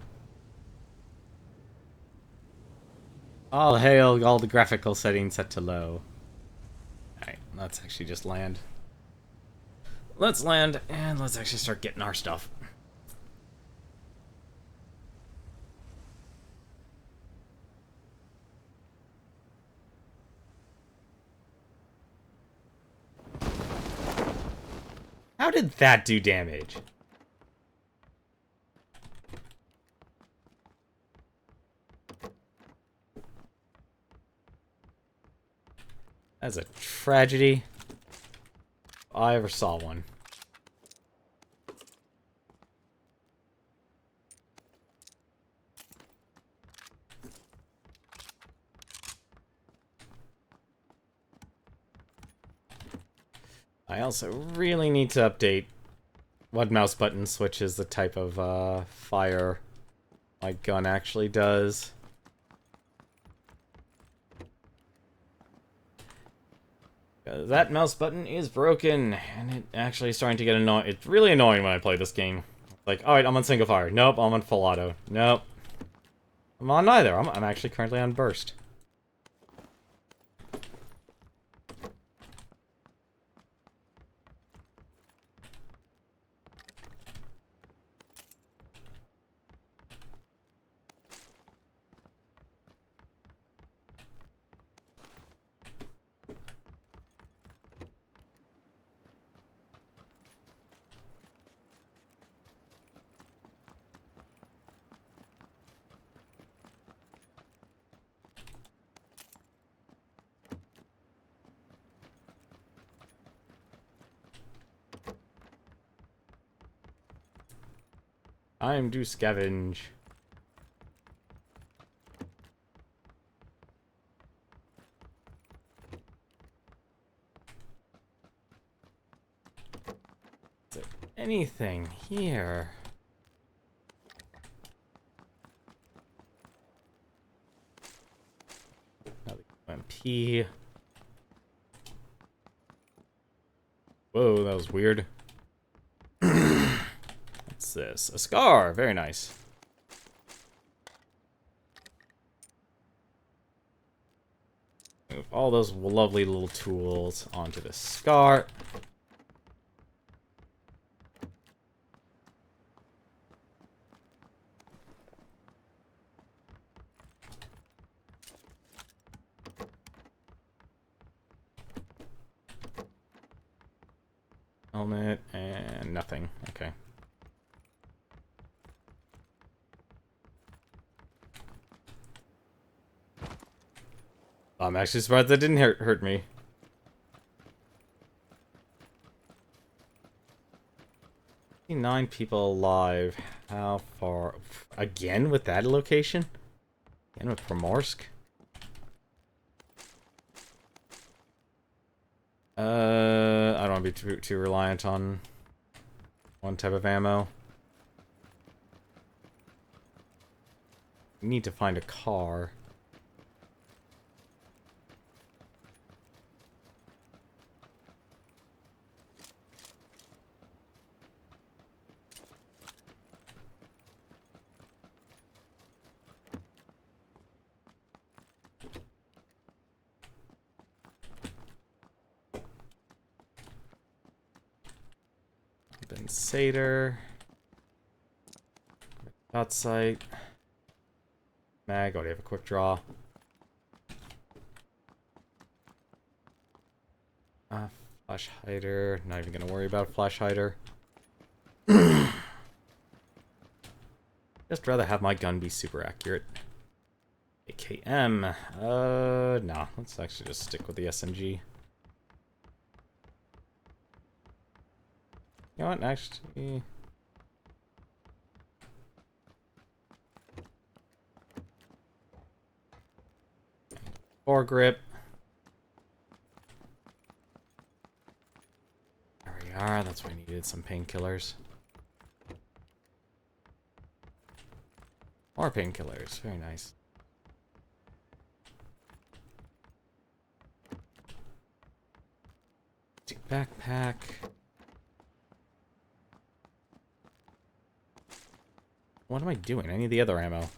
Speaker 1: All hail, all the graphical settings set to low. Alright, let's actually just land. Let's land, and let's actually start getting our stuff. How did that do damage? That's a tragedy. If I ever saw one. I also really need to update what mouse button switches the type of fire my gun actually does. That mouse button is broken, and it actually is starting to get annoying. It's really annoying when I play this game. Like, alright, I'm on single fire. Nope, I'm on full auto. Nope. I'm on neither. I'm actually currently on burst. Time to scavenge. Is there anything here? Another MP. Whoa, that was weird. What's this? A scar! Very nice. Move all those lovely little tools onto the scar. Helmet and nothing. Okay. I'm actually surprised that didn't hurt me. Nine people alive. How far? Again with that location? Again with Primorsk? I don't want to be too reliant on one type of ammo. We need to find a car. Satyr. Dot sight. Mag, already have a quick draw. Flash hider. Not even gonna worry about flash hider. Just rather have my gun be super accurate. AKM. No. Let's actually just stick with the SMG. You know what, actually... Foregrip. There we are, that's why I needed some painkillers. More painkillers, very nice. Backpack. What am I doing? I need the other ammo.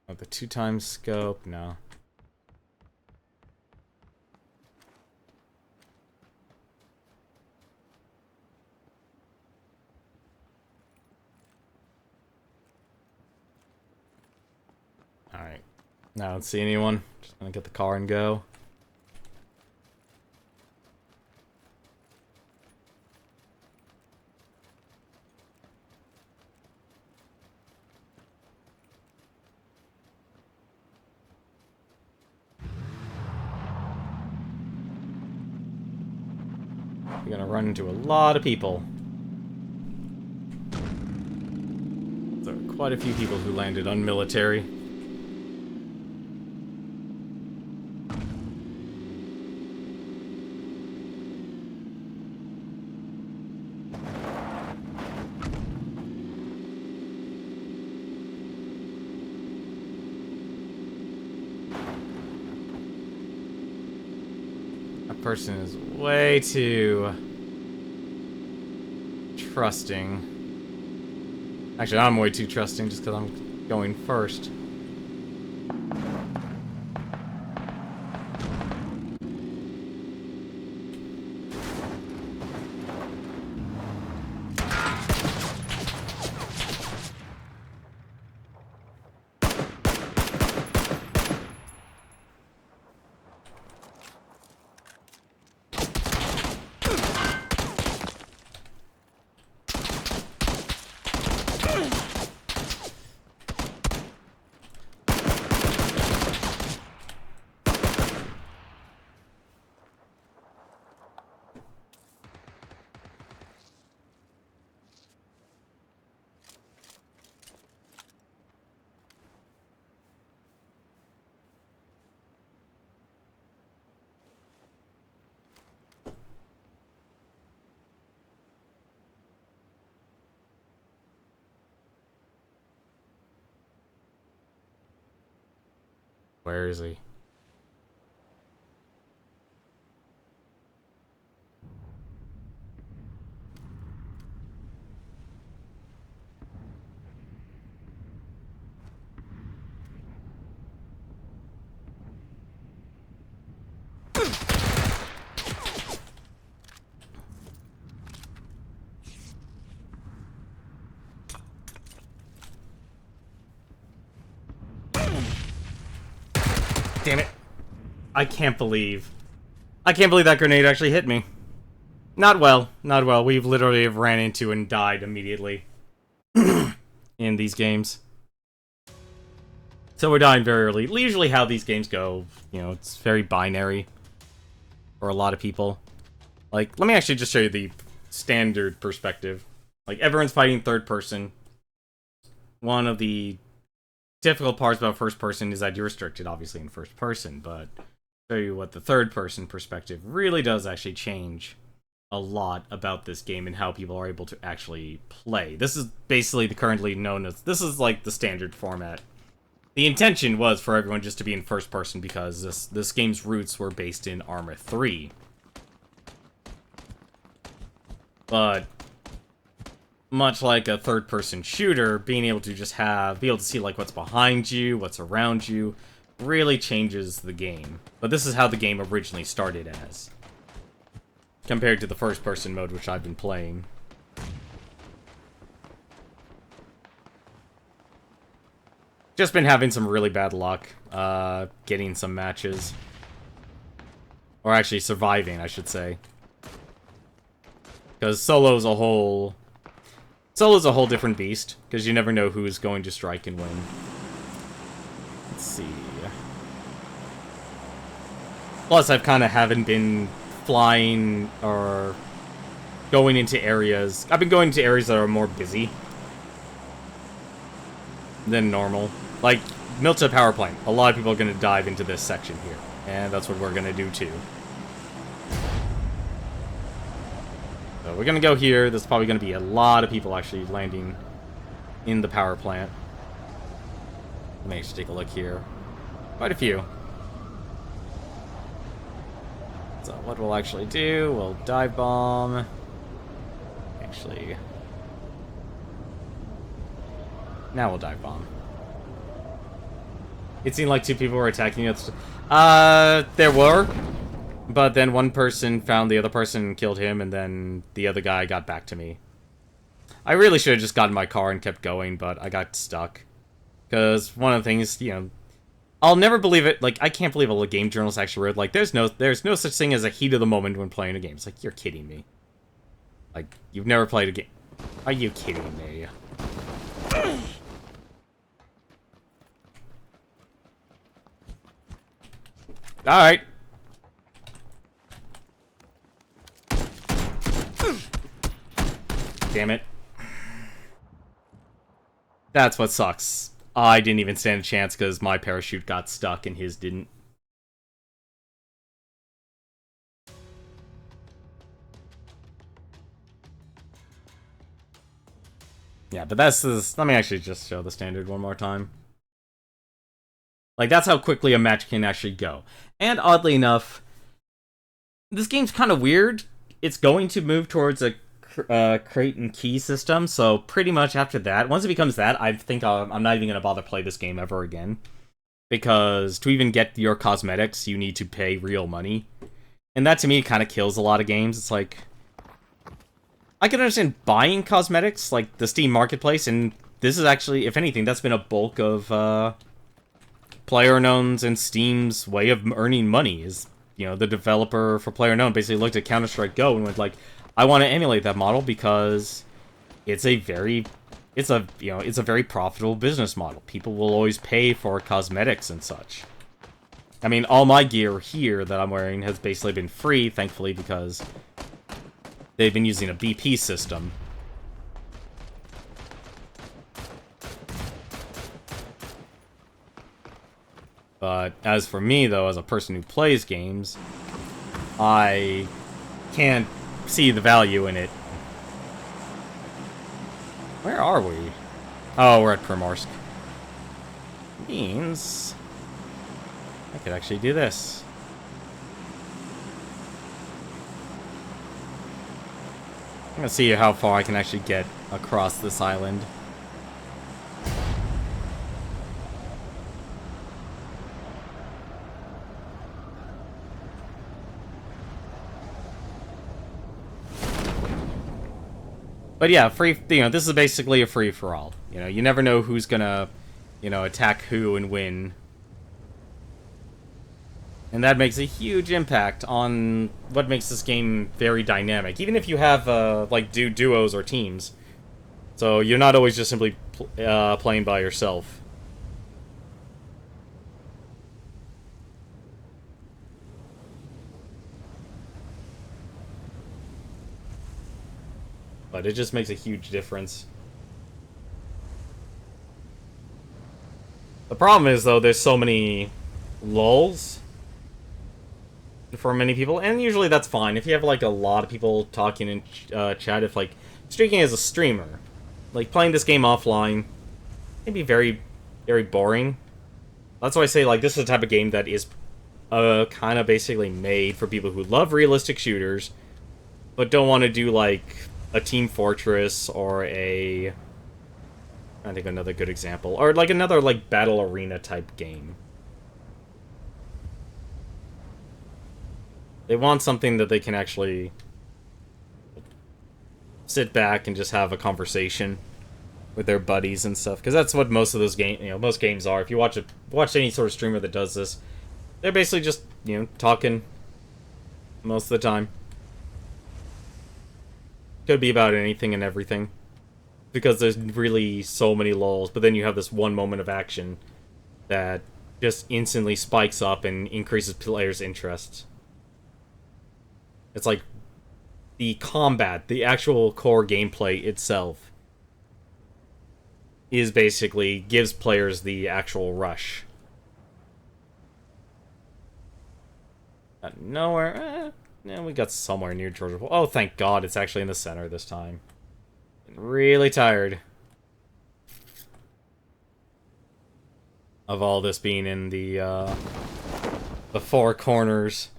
Speaker 1: Oh, the 2x scope? No. Alright. Now I don't see anyone. Just gonna get the car and go. You're gonna run into a lot of people. There are quite a few people who landed on military. Person is way too trusting. Actually, I'm way too trusting just because I'm going first. Where is he? Damn it. I can't believe that grenade actually hit me. Not well. Not well. We've literally have ran into and died immediately in these games. So we're dying very early. Usually how these games go, you know, it's very binary for a lot of people. Like, let me actually just show you the standard perspective. Like, everyone's fighting third person. One of the difficult parts about first person is that you're restricted, obviously, in first person, but show you what the third person perspective really does actually change a lot about this game and how people are able to actually play. This is basically the currently known as, this is like the standard format. The intention was for everyone just to be in first person because this game's roots were based in Arma 3. But much like a third-person shooter, being able to just be able to see like what's behind you, what's around you, really changes the game. But this is how the game originally started as, compared to the first-person mode which I've been playing. Just been having some really bad luck, getting some matches. Or actually surviving, I should say. Because solo's a whole different beast, because you never know who's going to strike and win. Let's see. Plus, I've kind of haven't been flying or going into areas. I've been going into areas that are more busy than normal. Like, Milta Power Plant. A lot of people are going to dive into this section here. And that's what we're going to do, too. So we're going to go here. There's probably going to be a lot of people actually landing in the power plant. Let me just take a look here. Quite a few. So what we'll actually do, we'll dive bomb. Actually... now we'll dive bomb. It seemed like two people were attacking us. There were. But then one person found the other person and killed him, and then the other guy got back to me. I really should have just gotten in my car and kept going, but I got stuck. Because one of the things, you know, I'll never believe it. Like, I can't believe a game journalist actually wrote, like, there's no such thing as a heat of the moment when playing a game. It's like, you're kidding me. Like, you've never played a game. Are you kidding me? Alright. Damn it. That's what sucks. I didn't even stand a chance because my parachute got stuck and his didn't. Yeah, but that's this. Let me actually just show the standard one more time. Like, that's how quickly a match can actually go. And oddly enough, this game's kind of weird. It's going to move towards a crate and key system, so pretty much after that, once it becomes that, I think I'm not even going to bother play this game ever again. Because to even get your cosmetics, you need to pay real money. And that, to me, kind of kills a lot of games. It's like, I can understand buying cosmetics, like the Steam Marketplace, and this is actually, if anything, that's been a bulk of, PlayerUnknown's and Steam's way of earning money. Is, you know, the developer for PlayerUnknown basically looked at Counter-Strike Go and went like, I want to emulate that model because it's a very profitable business model. People will always pay for cosmetics and such. I mean, all my gear here that I'm wearing has basically been free, thankfully, because they've been using a BP system. But as for me, though, as a person who plays games, I can't see the value in it. Where are we? Oh, we're at Primorsk. Means I could actually do this. I'm gonna see how far I can actually get across this island. But yeah, this is basically a free-for-all. You know, you never know who's gonna, attack who and win. And that makes a huge impact on what makes this game very dynamic. Even if you have, do duos or teams. So you're not always just simply playing by yourself. But it just makes a huge difference. The problem is, though, there's so many lulls for many people, and usually that's fine. If you have, like, a lot of people talking in chat, if, like, streaking as a streamer, like, playing this game offline, can be very, very boring. That's why I say, like, this is the type of game that is kind of basically made for people who love realistic shooters, but don't want to do, like, a Team Fortress or a... I think another good example. Or, like, another, like, battle arena type game. They want something that they can actually sit back and just have a conversation with their buddies and stuff. Because that's what most of those games, most games are. If you watch any sort of streamer that does this, they're basically just, talking most of the time. Could be about anything and everything. Because there's really so many lulls, but then you have this one moment of action that just instantly spikes up and increases players' interest. It's like the combat, the actual core gameplay itself, is basically gives players the actual rush. Nowhere. We got somewhere near Georgia. Oh, thank God, it's actually in the center this time. I'm really tired of all this being in the four corners.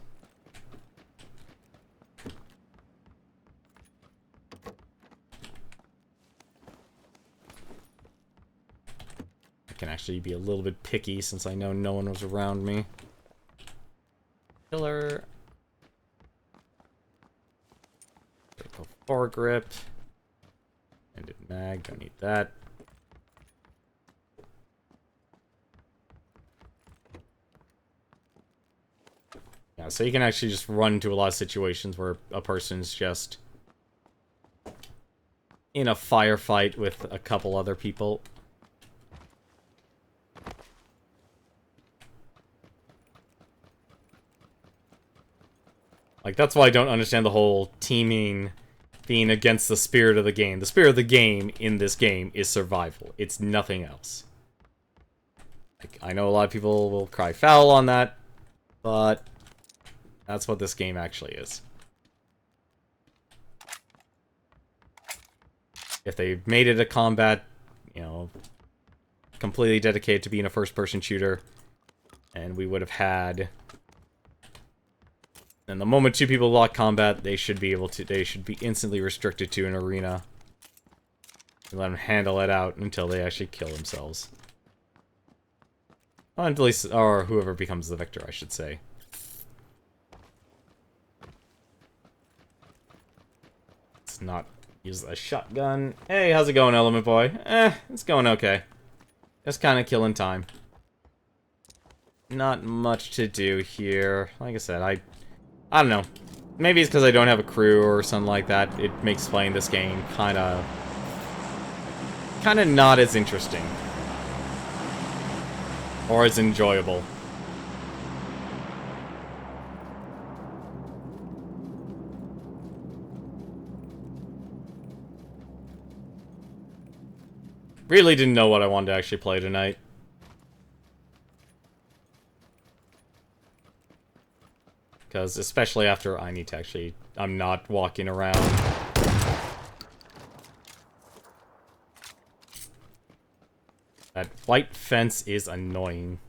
Speaker 1: I can actually be a little bit picky since I know no one was around me. Killer. Critical foregrip. Ended mag, don't need that. Yeah, so you can actually just run into a lot of situations where a person's just in a firefight with a couple other people. Like, that's why I don't understand the whole teaming being against the spirit of the game. The spirit of the game in this game is survival. It's nothing else. Like, I know a lot of people will cry foul on that, but that's what this game actually is. If they made it a combat, completely dedicated to being a first-person shooter, and we would have had... And the moment two people lock combat, they should be instantly restricted to an arena. And let them handle it out until they actually kill themselves. Well, at least, or whoever becomes the victor, I should say. Let's not use a shotgun. Hey, how's it going, Element Boy? It's going okay. Just kind of killing time. Not much to do here. Like I said, I don't know. Maybe it's because I don't have a crew or something like that. It makes playing this game kind of not as interesting. Or as enjoyable. Really didn't know what I wanted to actually play tonight. Because, especially after I need to actually... I'm not walking around. That white fence is annoying.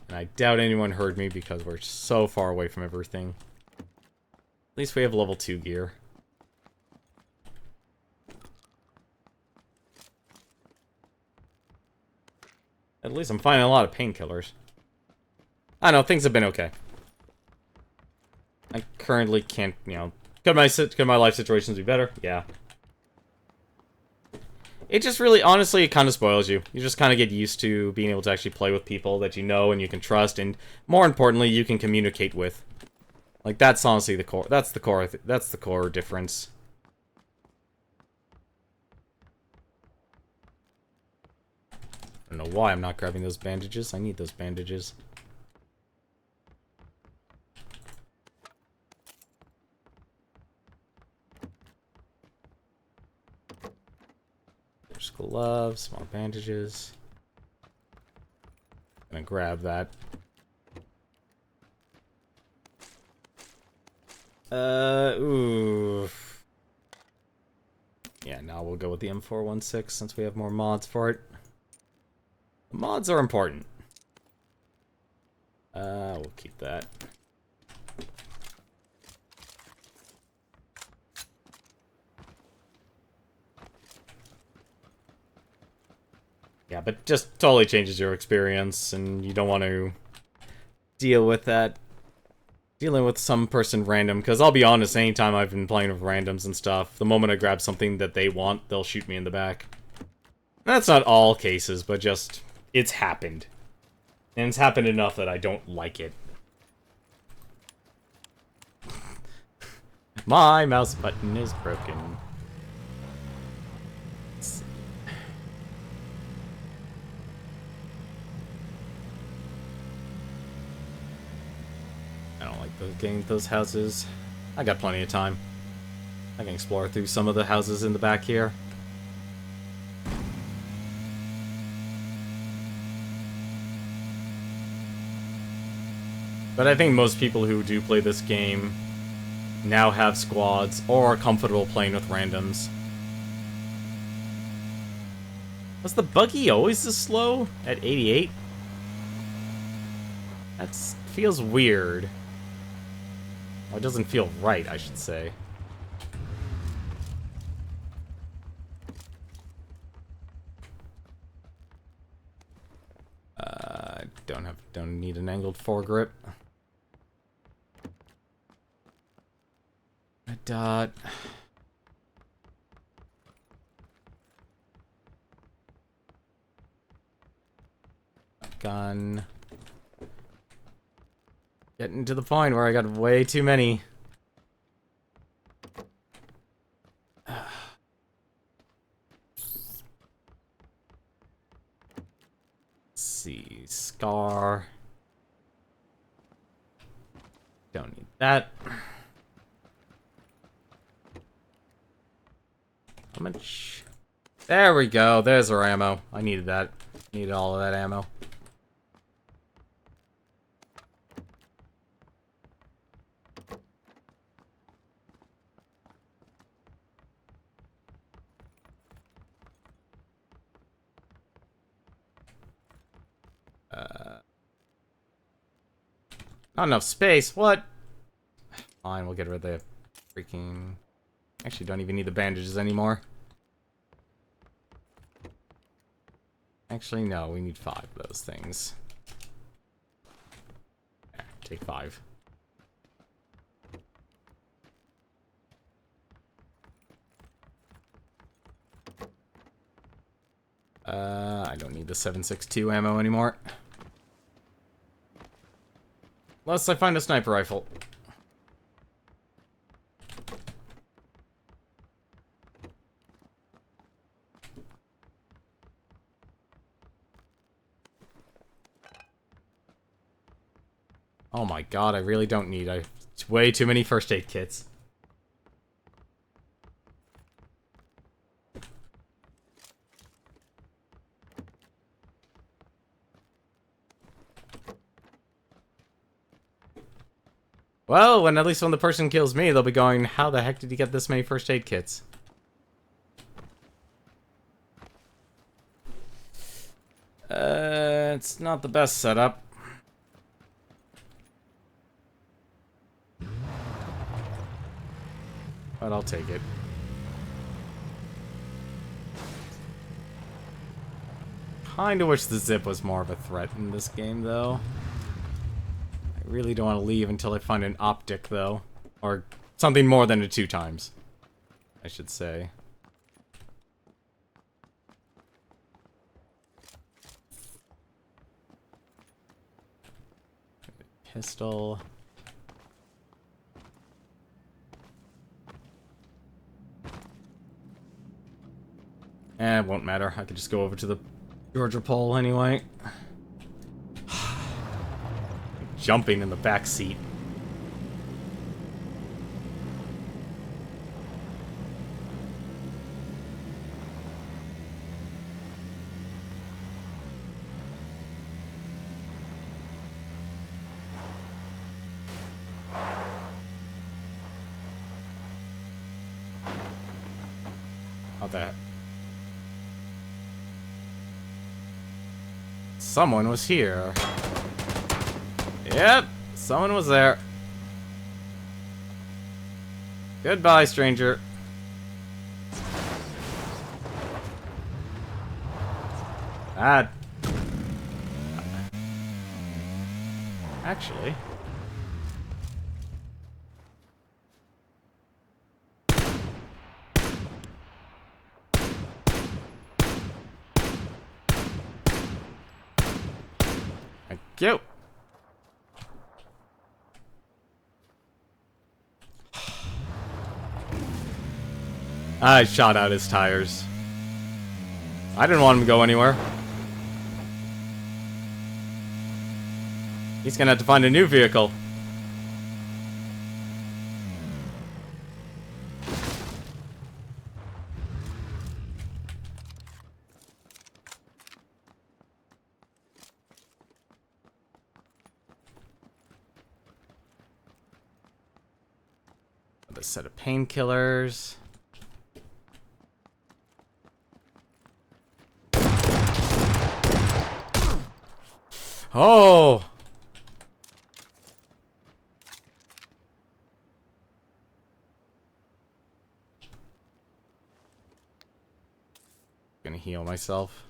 Speaker 1: And I doubt anyone heard me because we're so far away from everything. At least we have level 2 gear. At least I'm finding a lot of painkillers. I don't know, things have been okay. I currently can't, could my life situations be better? Yeah. It just really, honestly, it kind of spoils you. You just kind of get used to being able to actually play with people that you know and you can trust, and more importantly, you can communicate with. Like, that's honestly the core. That's the core difference. I don't know why I'm not grabbing those bandages. I need those bandages. There's gloves, more bandages. Gonna grab that. Ooh. Yeah, now we'll go with the M416 since we have more mods for it. The mods are important. We'll keep that. Yeah, but just totally changes your experience, and you don't want to deal with that. Dealing with some person random, because I'll be honest, anytime I've been playing with randoms and stuff, the moment I grab something that they want, they'll shoot me in the back. That's not all cases, but just, it's happened. And it's happened enough that I don't like it. My mouse button is broken. I don't like getting those houses. I got plenty of time. I can explore through some of the houses in the back here. But I think most people who do play this game now have squads or are comfortable playing with randoms. Was the buggy always this slow at 88? That feels weird. Well, it doesn't feel right, I should say. Don't need an angled foregrip. A dot. Gun. Getting to the point where I got way too many. Let's see. Scar. Don't need that. How much? There we go. There's our ammo. I needed that. Needed all of that ammo. Not enough space. What? Fine, we'll get rid of the freaking... Actually, don't even need the bandages anymore. Actually, no. We need 5 of those things. Yeah, take 5. I don't need the 7.62 ammo anymore. Unless I find a sniper rifle. Oh my god, I really don't need... It's way too many first aid kits. Well, at least when the person kills me, they'll be going, how the heck did you get this many first aid kits? It's not the best setup. But I'll take it. Kinda wish the zip was more of a threat in this game, though. I really don't want to leave until I find an optic, though. Or something more than a 2 times, I should say. Pistol. It won't matter. I could just go over to the Georgia pole anyway. Jumping in the back seat. How that? Someone was here. Yep, someone was there. Goodbye, stranger. That... Actually... Thank you. I shot out his tires. I didn't want him to go anywhere. He's gonna have to find a new vehicle. A set of painkillers. Oh! Gonna heal myself.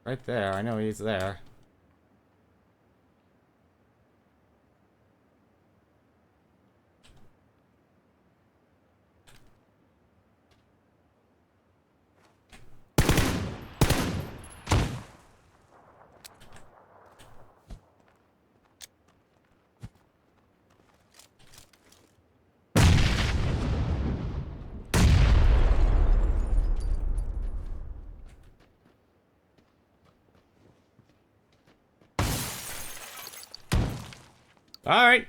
Speaker 1: Right there, I know he's there. Alright.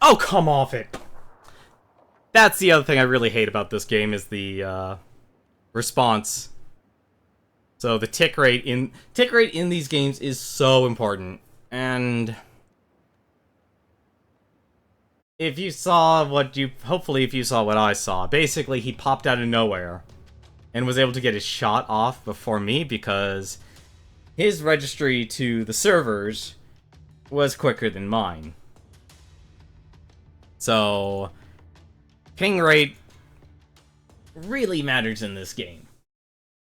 Speaker 1: Oh, come off it! That's the other thing I really hate about this game, is the, response. So the tick rate in these games is so important. And if you saw hopefully if you saw what I saw, basically he popped out of nowhere and was able to get his shot off before me because his registry to the servers was quicker than mine. So, ping rate really matters in this game.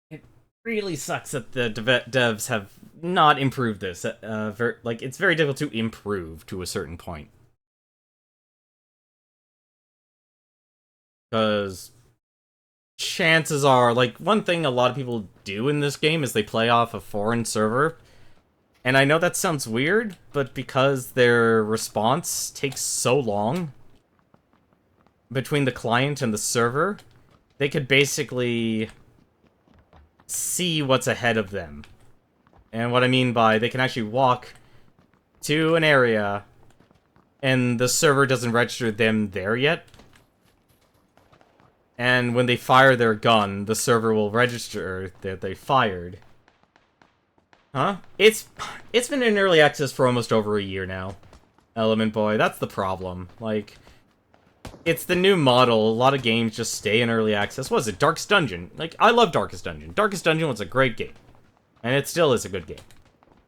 Speaker 1: It really sucks that the devs have not improved this. It's very difficult to improve to a certain point. Because chances are, like, one thing a lot of people do in this game is they play off a foreign server. And I know that sounds weird, but because their response takes so long between the client and the server, they could basically see what's ahead of them. And what I mean by they can actually walk to an area and the server doesn't register them there yet. And when they fire their gun, the server will register that they fired. Huh? It's been in early access for almost over a year now. Element Boy, that's the problem. Like, it's the new model. A lot of games just stay in early access. What is it? Darkest Dungeon. Like, I love Darkest Dungeon. Darkest Dungeon was a great game. And it still is a good game.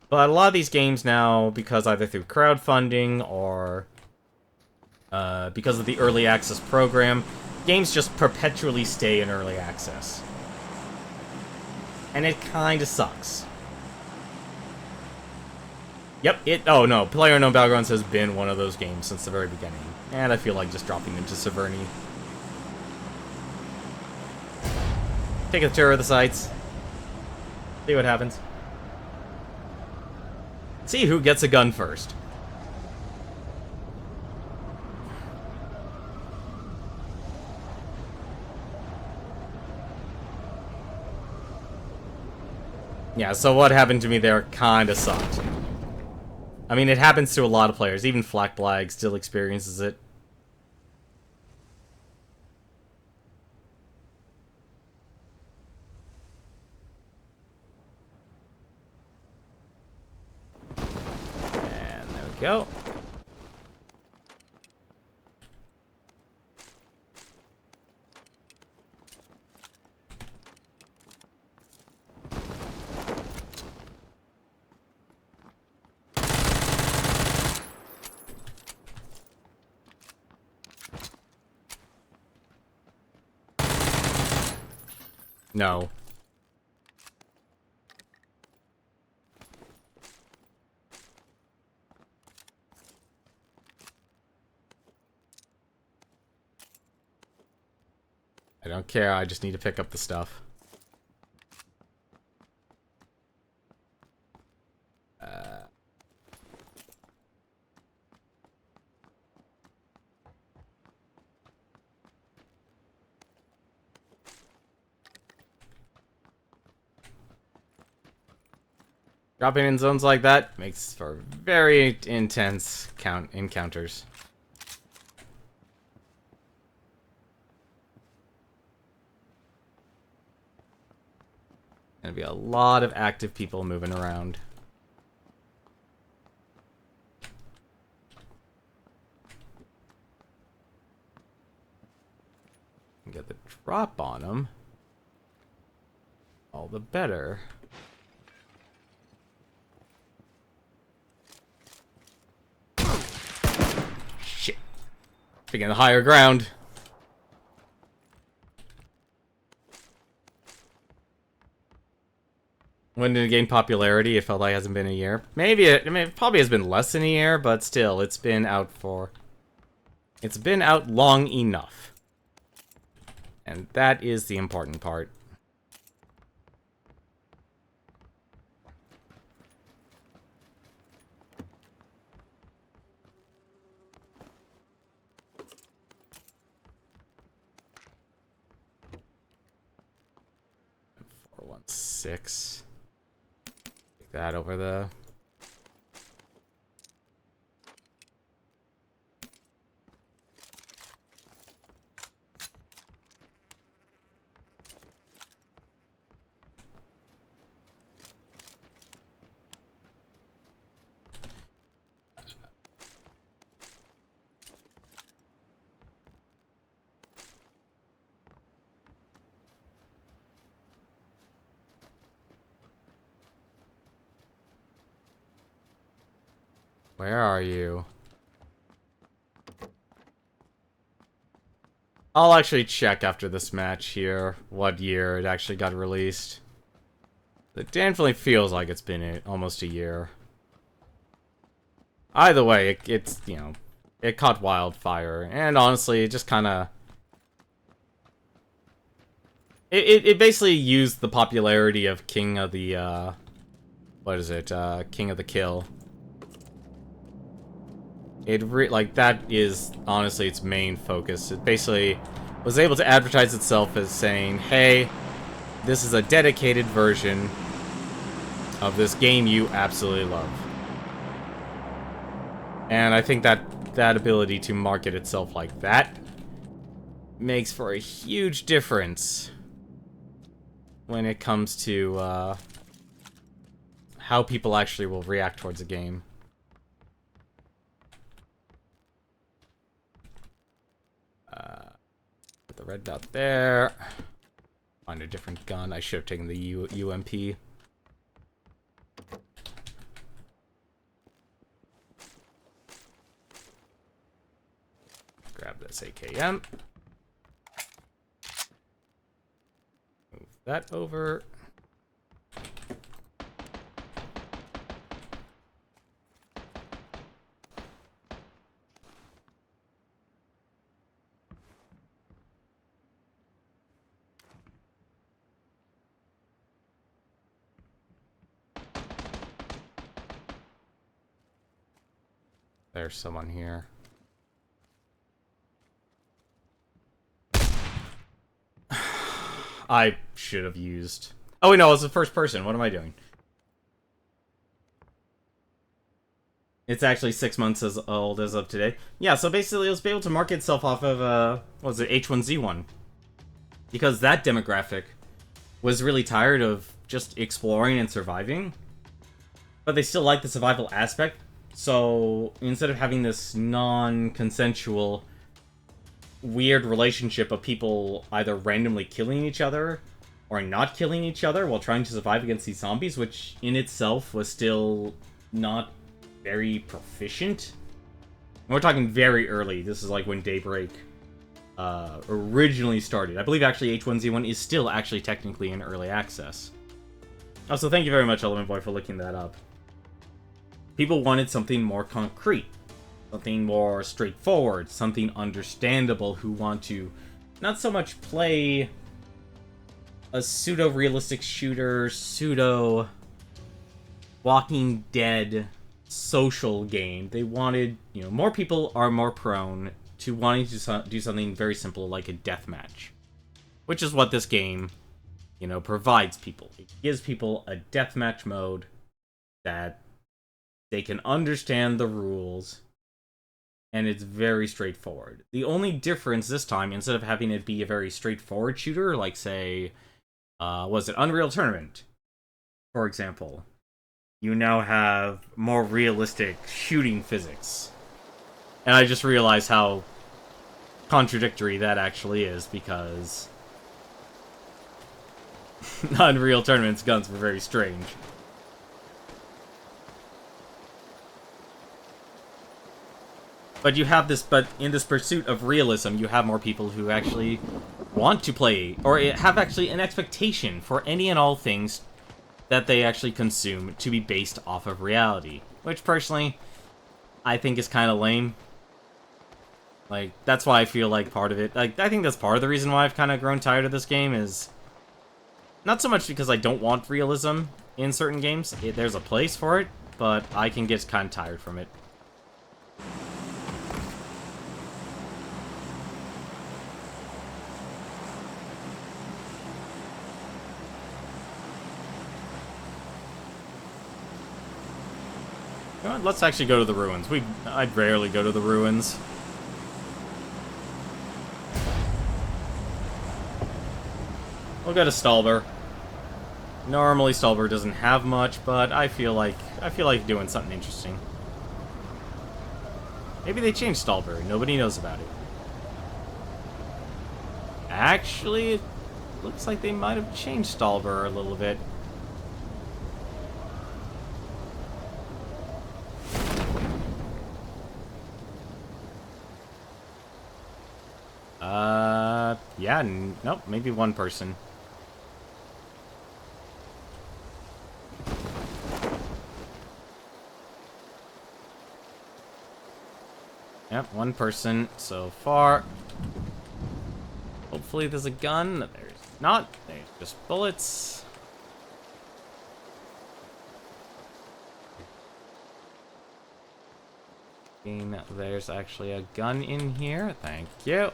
Speaker 1: But a lot of these games now, because either through crowdfunding or because of the early access program, games just perpetually stay in early access. And it kinda sucks. Yep, oh no, PlayerUnknown's Battlegrounds has been one of those games since the very beginning. And I feel like just dropping into Severny. Take a tour of the sites. See what happens. See who gets a gun first. Yeah, so what happened to me there kinda sucked. I mean, it happens to a lot of players. Even Flak Blag still experiences it. go. No. I don't care, I just need to pick up the stuff. Dropping in zones like that makes for very intense encounters. Gonna be a lot of active people moving around. Get the drop on them. All the better. Shit. Picking the higher ground. When did it gain popularity? It felt like it hasn't been a year. Maybe it probably has been less than a year, but still, it's been out long enough. And that is the important part. Six. Take that over the. Where are you? I'll actually check after this match here what year it actually got released. It definitely feels like it's been almost a year. Either way, it's, you know, it caught wildfire, and honestly, it just kind of... It basically used the popularity of King of the, what is it? King of the Kill. Like, that is, honestly, its main focus. It basically was able to advertise itself as saying, hey, this is a dedicated version of this game you absolutely love. And I think that ability to market itself like that makes for a huge difference when it comes to, how people actually will react towards a game. Put the red dot there. Find a different gun. I should have taken the UMP. Grab this AKM. Move that over. There's someone here. I should have used... Oh, wait, no, it was the first person. What am I doing? It's actually 6 months as old as of today. Yeah, so basically it was able to market itself off of, what was it, H1Z1. Because that demographic was really tired of just exploring and surviving. But they still like the survival aspect. So instead of having this non-consensual weird relationship of people either randomly killing each other or not killing each other while trying to survive against these zombies, which in itself was still not very proficient. And we're talking very early. This is like when Daybreak originally started. I believe actually H1Z1 is still actually technically in early access. Also, thank you very much, Element Boy, for looking that up. People wanted something more concrete, something more straightforward, something understandable, who want to not so much play a pseudo-realistic shooter, pseudo-Walking Dead social game. They wanted, you know, more people are more prone to wanting to do something very simple like a deathmatch, which is what this game, you know, provides people. It gives people a deathmatch mode that they can understand the rules, and it's very straightforward. The only difference this time, instead of having it be a very straightforward shooter, like, say, was it Unreal Tournament, for example, you now have more realistic shooting physics. And I just realized how contradictory that actually is, because Unreal Tournament's guns were very strange. But you have this, but in this pursuit of realism, you have more people who actually want to play, or have actually an expectation for any and all things that they actually consume to be based off of reality. Which, personally, I think is kind of lame. Like, that's why I feel like part of it, like, I think that's part of the reason why I've kind of grown tired of this game, is not so much because I don't want realism in certain games. There's a place for it, but I can get kind of tired from it. You know what? Let's actually go to the ruins. I'd rarely go to the ruins. We'll go to Stalber. Normally Stalber doesn't have much, but I feel like doing something interesting. Maybe they changed Stalber. Nobody knows about it. Actually, it looks like they might have changed Stalber a little bit. Yeah, nope, maybe one person. Yep, one person so far. Hopefully there's a gun. There's not. There's just bullets. There's actually a gun in here. Thank you.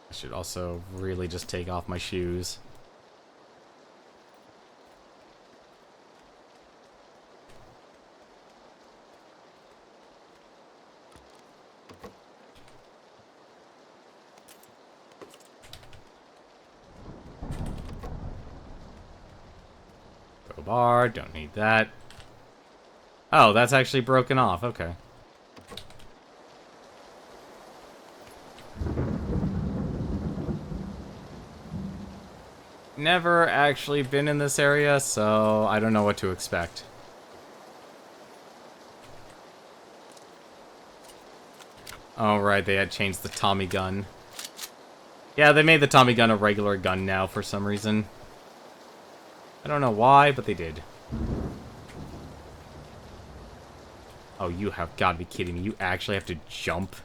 Speaker 1: I should also really just take off my shoes. Crowbar, don't need that. Oh, that's actually broken off, okay. Never actually been in this area, so I don't know what to expect. Oh, right, they had changed the Tommy gun. Yeah, they made the Tommy gun a regular gun now for some reason. I don't know why, but they did. Oh, you have got to be kidding me. You actually have to jump?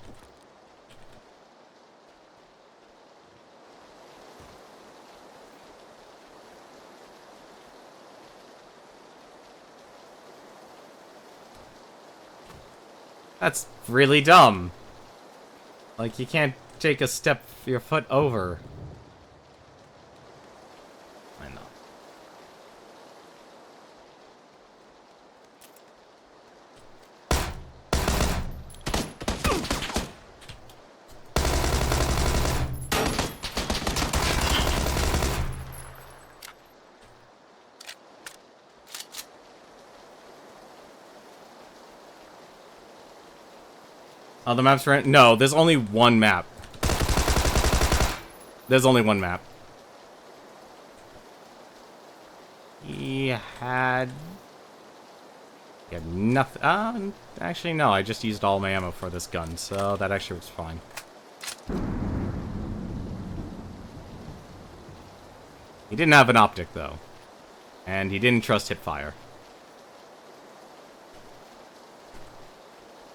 Speaker 1: That's really dumb. Like, you can't take a step your foot over. I know. Oh, the map's right. No, there's only one map. There's only one map. He had nothing. Actually, no. I just used all my ammo for this gun, so that actually was fine. He didn't have an optic, though. And he didn't trust hipfire.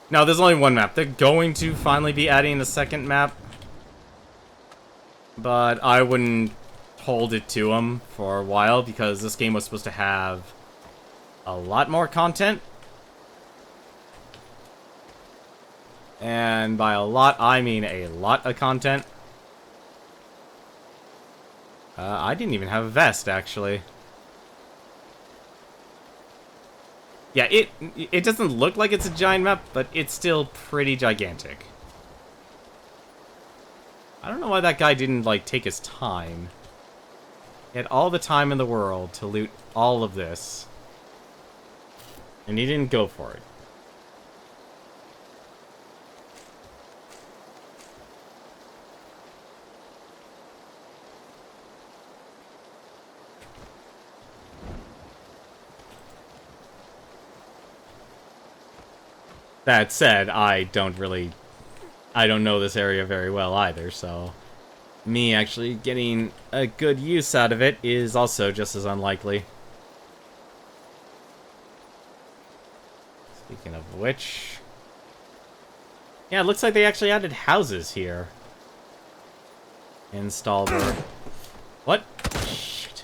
Speaker 1: No, there's only one map. They're going to finally be adding a second map. But I wouldn't hold it to them for a while, because this game was supposed to have a lot more content. And by a lot, I mean a lot of content. I didn't even have a vest, actually. Yeah, it doesn't look like it's a giant map, but it's still pretty gigantic. I don't know why that guy didn't, like, take his time. He had all the time in the world to loot all of this. And he didn't go for it. That said, I don't know this area very well either, so me actually getting a good use out of it is also just as unlikely. Speaking of which... yeah, it looks like they actually added houses here. Installed. What? Shit.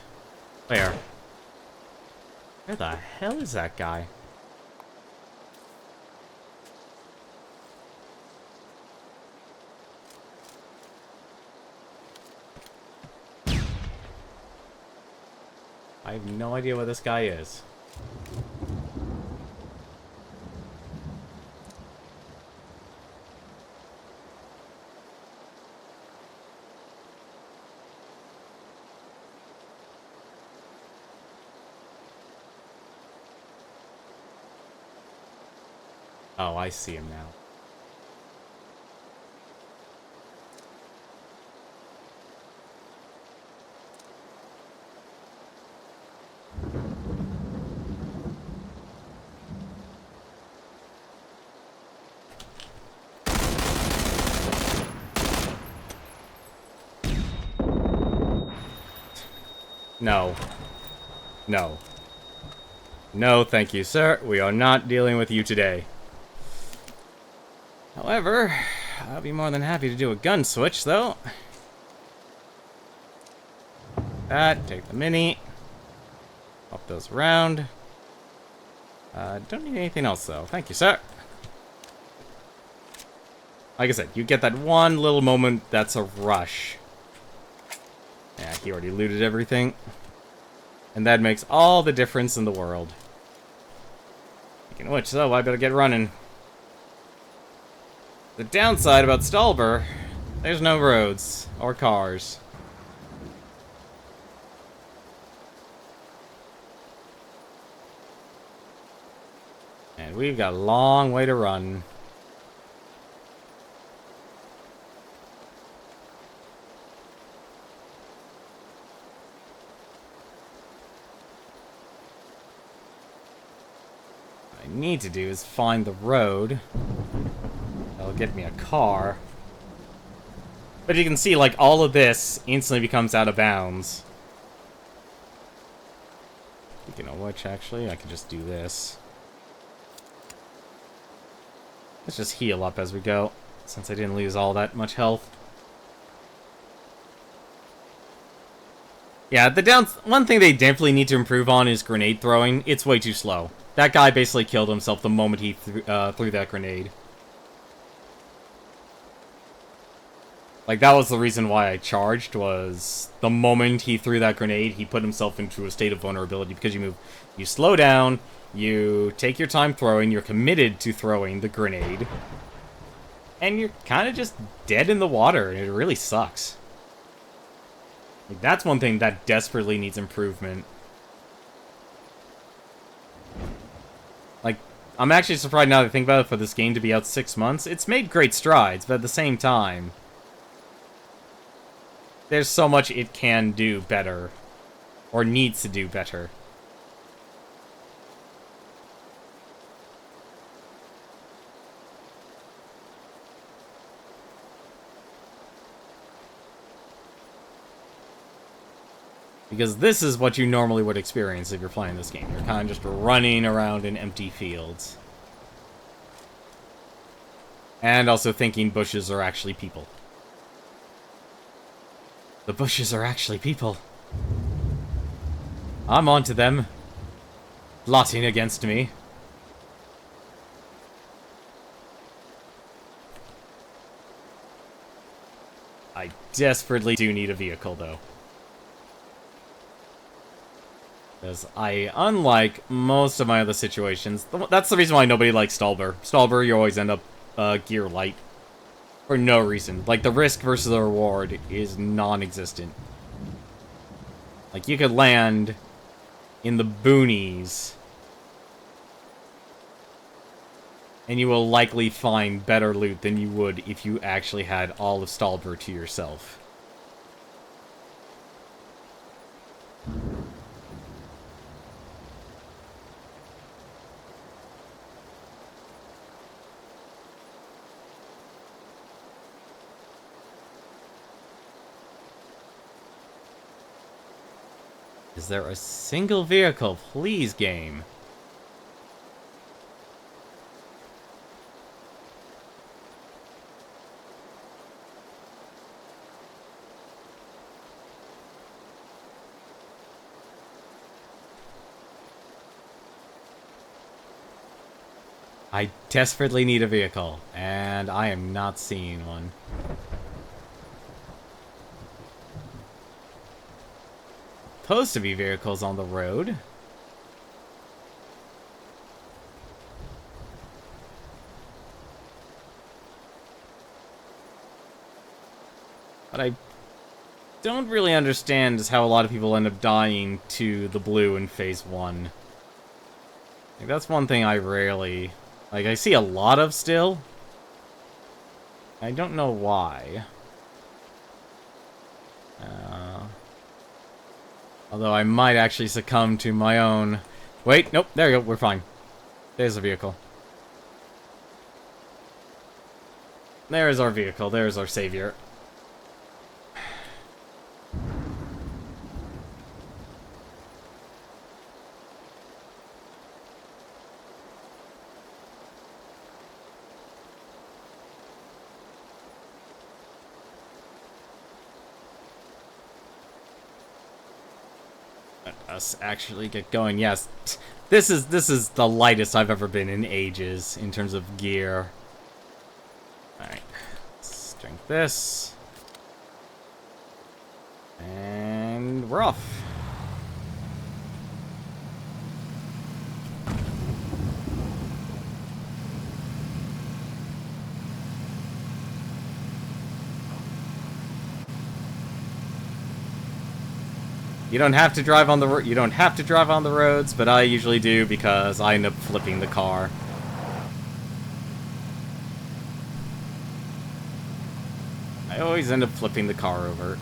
Speaker 1: Where? Where the hell is that guy? I have no idea where this guy is. Oh, I see him now. No. No. No, thank you, sir. We are not dealing with you today. However, I'll be more than happy to do a gun switch, though. That, take the mini. Pop those around. Don't need anything else, though. Thank you, sir. Like I said, you get that one little moment that's a rush. Yeah, he already looted everything. And that makes all the difference in the world. Speaking of which, so I better get running. The downside about Stalber, there's no roads or cars. And we've got a long way to run. What I need to do is find the road. That'll get me a car. But you can see, like, all of this instantly becomes out of bounds. Speaking of which, actually, I can just do this. Let's just heal up as we go, since I didn't lose all that much health. Yeah, one thing they definitely need to improve on is grenade throwing. It's way too slow. That guy basically killed himself the moment he threw that grenade. Like, that was the reason why I charged, was the moment he threw that grenade, he put himself into a state of vulnerability, because you slow down, you take your time throwing, you're committed to throwing the grenade, and you're kind of just dead in the water, and it really sucks. Like, that's one thing that desperately needs improvement. Like, I'm actually surprised now that I think about it for this game to be out 6 months. It's made great strides, but at the same time, there's so much it can do better. Or needs to do better. Because this is what you normally would experience if you're playing this game. You're kind of just running around in empty fields. And also thinking bushes are actually people. The bushes are actually people. I'm onto them. Plotting against me. I desperately do need a vehicle, though. Because unlike most of my other situations, that's the reason why nobody likes Stallber. Stallber, you always end up gear light. For no reason. Like, the risk versus the reward is non-existent. Like, you could land in the boonies, and you will likely find better loot than you would if you actually had all of Stallber to yourself. Is there a single vehicle? Please, game. I desperately need a vehicle, and I am not seeing one. Supposed to be vehicles on the road. But I don't really understand is how a lot of people end up dying to the blue in Phase 1. Like, that's one thing I rarely... Like, I see a lot of still. I don't know why. Although I might actually succumb to my own... Wait, nope, there you go, we're fine. There's a vehicle. There's our vehicle, there's our savior. Us actually get going. Yes, this is the lightest I've ever been in ages in terms of gear. All right, let's drink this, and we're off. You don't have to drive on the roads, but I usually do because I end up flipping the car. I always end up flipping the car over.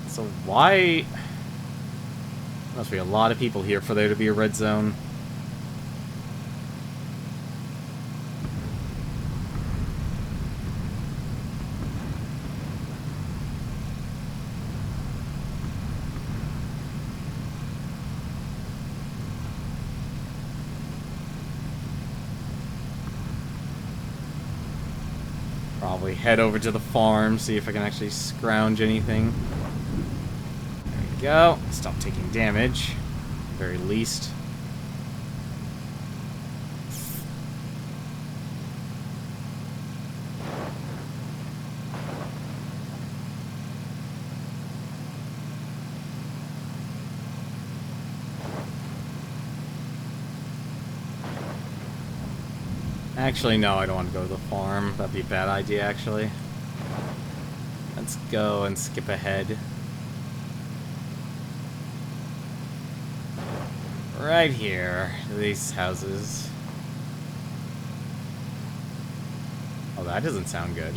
Speaker 1: So why... Must be a lot of people here for there to be a red zone. Probably head over to the farm, see if I can actually scrounge anything. Go. Stop taking damage. At the very least. Actually, no, I don't want to go to the farm. That'd be a bad idea, actually. Let's go and skip ahead. Right here, these houses. Oh, that doesn't sound good.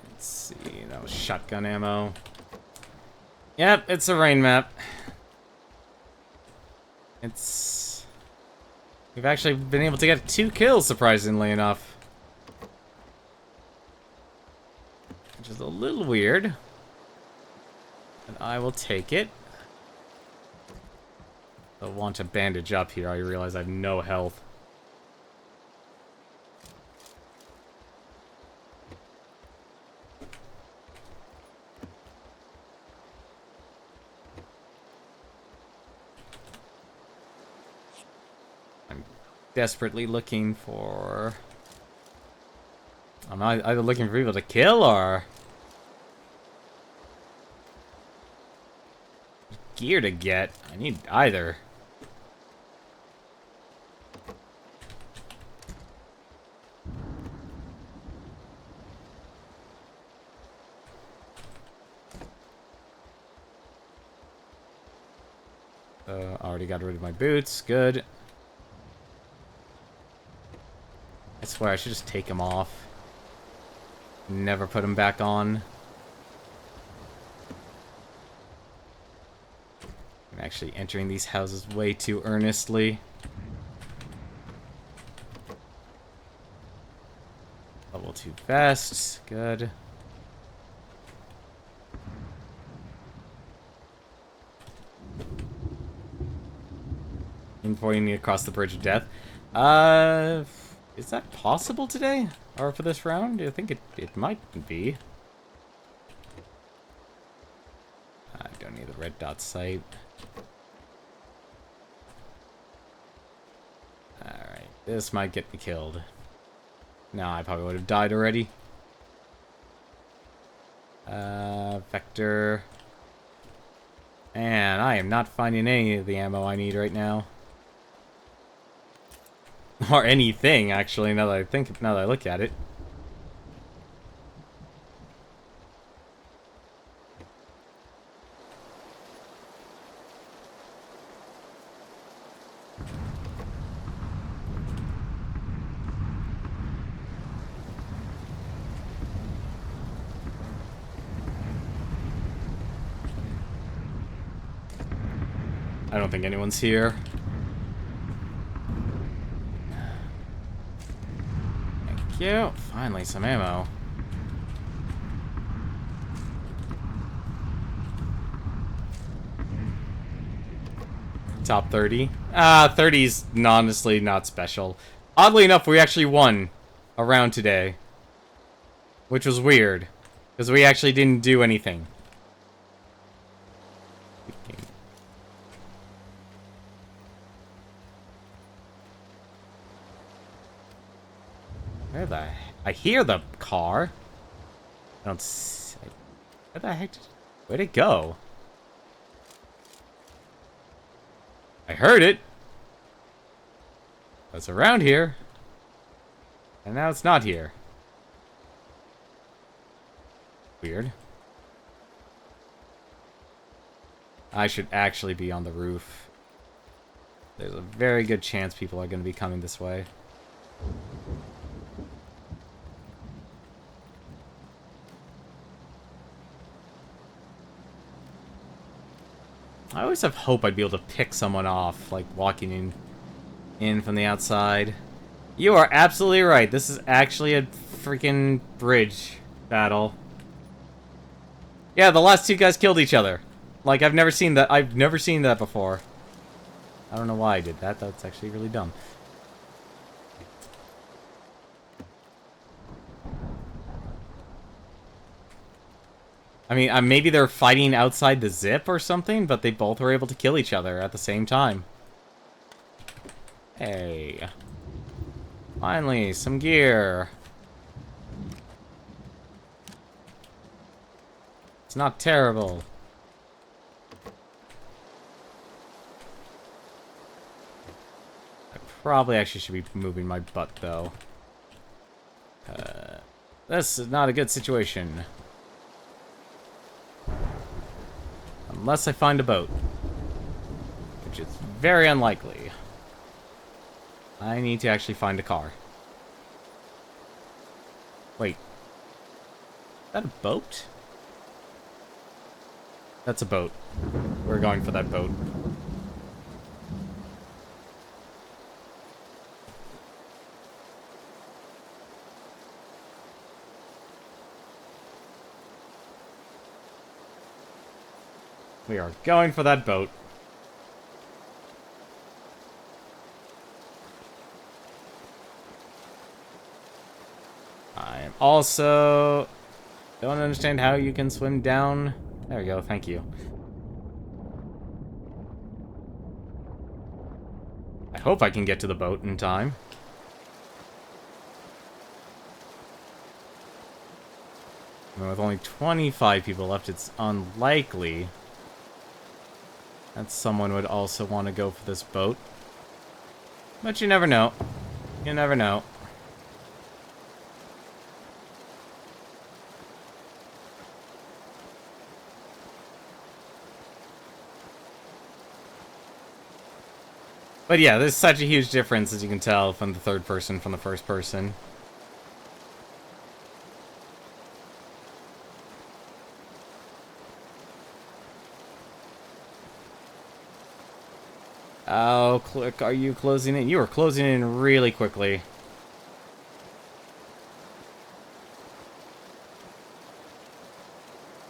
Speaker 1: Let's see, that was shotgun ammo. Yep, it's a rain map. We've actually been able to get 2 kills, surprisingly enough. Which is a little weird. But I will take it. I want to bandage up here. I realize I have no health. Desperately looking for... I'm either looking for people to kill or... gear to get. I need either. Already got rid of my boots. Good. I swear I should just take them off. Never put them back on. I'm actually entering these houses way too earnestly. Level 2 vest. Good. Before you need to cross the bridge of death. Is that possible today? Or for this round? I think it might be. I don't need the red dot sight. Alright, this might get me killed. No, I probably would have died already. Vector. And I am not finding any of the ammo I need right now. Or anything, actually, now that I look at it. I don't think anyone's here. Thank you. Finally, some ammo. Top 30. 30's honestly not special. Oddly enough, we actually won a round today. Which was weird. Because we actually didn't do anything. Where the... I hear the car. I don't see... Where the heck... Where'd it go? I heard it. It's around here. And now it's not here. Weird. I should actually be on the roof. There's a very good chance people are going to be coming this way. I always have hope I'd be able to pick someone off, like walking in from the outside. You are absolutely right. This is actually a freaking bridge battle. Yeah, the last 2 guys killed each other. Like, I've never seen that. I've never seen that before. I don't know why I did that. That's actually really dumb. I mean, maybe they're fighting outside the zip or something, but they both were able to kill each other at the same time. Hey. Finally, some gear. It's not terrible. I probably actually should be moving my butt, though. This is not a good situation. Unless I find a boat. Which is very unlikely. I need to actually find a car. Wait. Is that a boat? That's a boat. We're going for that boat. We are going for that boat. I am also... don't understand how you can swim down. There we go, thank you. I hope I can get to the boat in time. I mean, with only 25 people left, it's unlikely that someone would also want to go for this boat. But you never know. You never know. But yeah, there's such a huge difference, as you can tell, from the third person from the first person. Oh, click, are you closing in? You are closing in really quickly.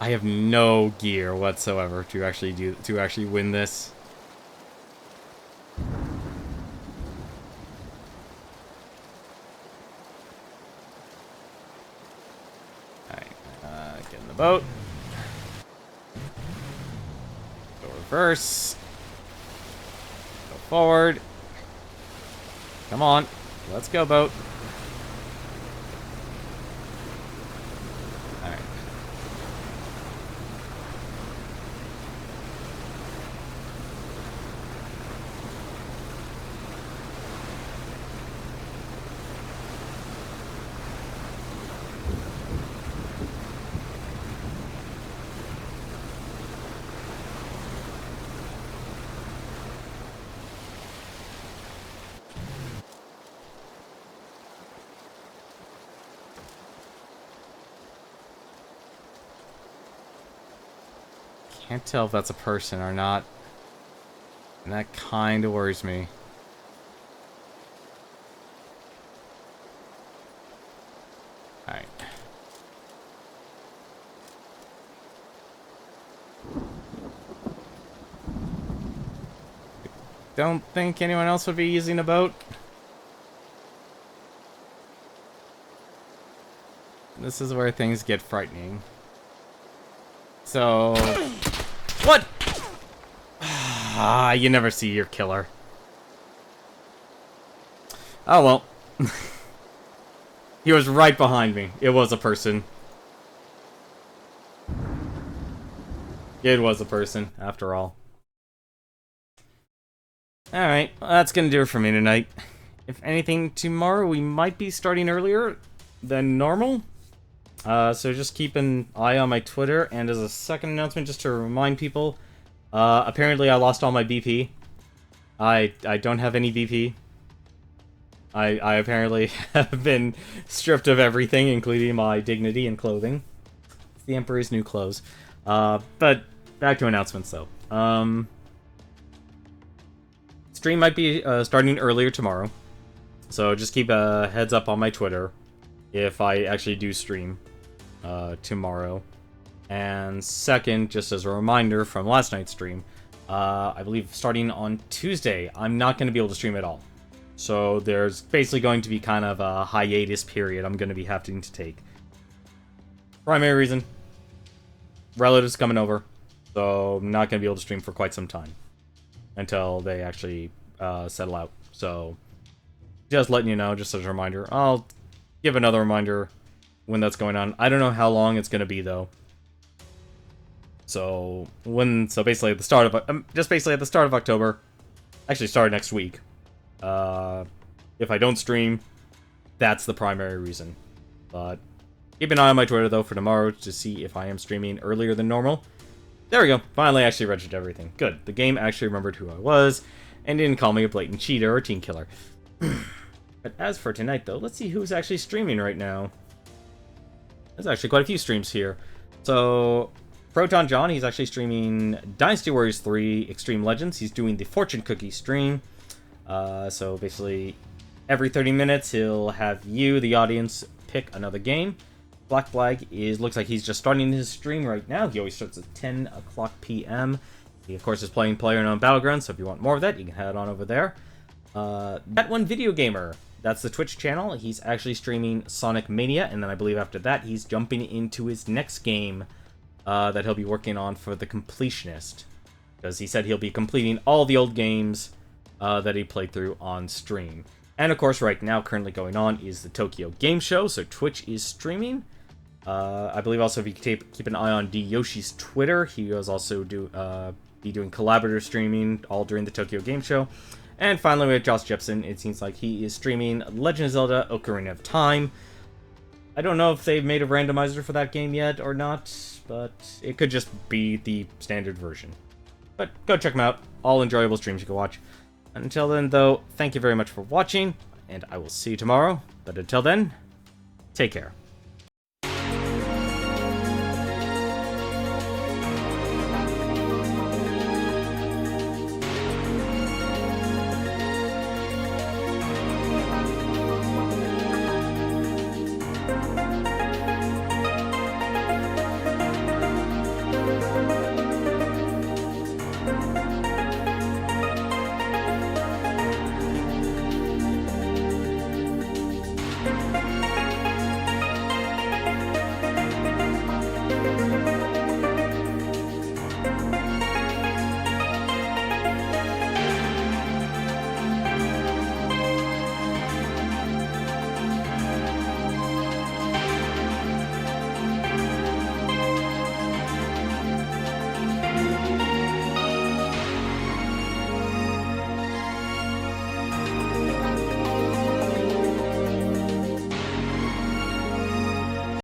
Speaker 1: I have no gear whatsoever to actually win this. Alright, get in the boat. Go reverse. Forward. Come on. Let's go, boat. Alright. Can't tell if that's a person or not. And that kind of worries me. Alright. Don't think anyone else would be using a boat. This is where things get frightening. So... what? Ah, you never see your killer. Oh well. He was right behind me. It was a person. It was a person, after all. Alright, well, that's gonna do it for me tonight. If anything, tomorrow we might be starting earlier than normal. So just keep an eye on my Twitter, and as a second announcement, just to remind people, apparently I lost all my BP. I don't have any BP. I apparently have been stripped of everything, including my dignity and clothing. It's the Emperor's new clothes. But back to announcements, though. Stream might be starting earlier tomorrow, so just keep a heads up on my Twitter if I actually do stream tomorrow. And second, just as a reminder from last night's stream, I believe starting on Tuesday, I'm not going to be able to stream at all. So there's basically going to be kind of a hiatus period I'm going to be having to take. Primary reason, relatives coming over, so I'm not going to be able to stream for quite some time until they actually settle out. So just letting you know, just as a reminder. I'll give another reminder when that's going on. I don't know how long it's going to be, though. So basically at the start of basically at the start of October, actually start next week. If I don't stream, that's the primary reason. But keep an eye on my Twitter though for tomorrow to see if I am streaming earlier than normal. There we go. Finally, actually registered everything. Good. The game actually remembered who I was and didn't call me a blatant cheater or team killer. But as for tonight though, let's see who's actually streaming right now. There's actually quite a few streams here. So Proton John, he's actually streaming Dynasty Warriors 3 Extreme Legends. He's doing the Fortune Cookie stream. So basically, every 30 minutes, he'll have you, the audience, pick another game. Black Flag looks like he's just starting his stream right now. He always starts at 10 o'clock p.m. He, of course, is playing PlayerUnknown's Battlegrounds, so if you want more of that, you can head on over there. That one Video Gamer, that's the Twitch channel. He's actually streaming Sonic Mania, and then I believe after that, he's jumping into his next game that he'll be working on for the Completionist. Because he said he'll be completing all the old games that he played through on stream. And of course, right now, currently going on is the Tokyo Game Show, so Twitch is streaming. I believe also if you keep an eye on D Yoshi's Twitter, he was also be doing collaborative streaming all during the Tokyo Game Show. And finally, with Josh Jepson, it seems like he is streaming Legend of Zelda: Ocarina of Time. I don't know if they've made a randomizer for that game yet or not, but it could just be the standard version. But go check them out. All enjoyable streams you can watch. Until then, though, thank you very much for watching, and I will see you tomorrow. But until then, take care.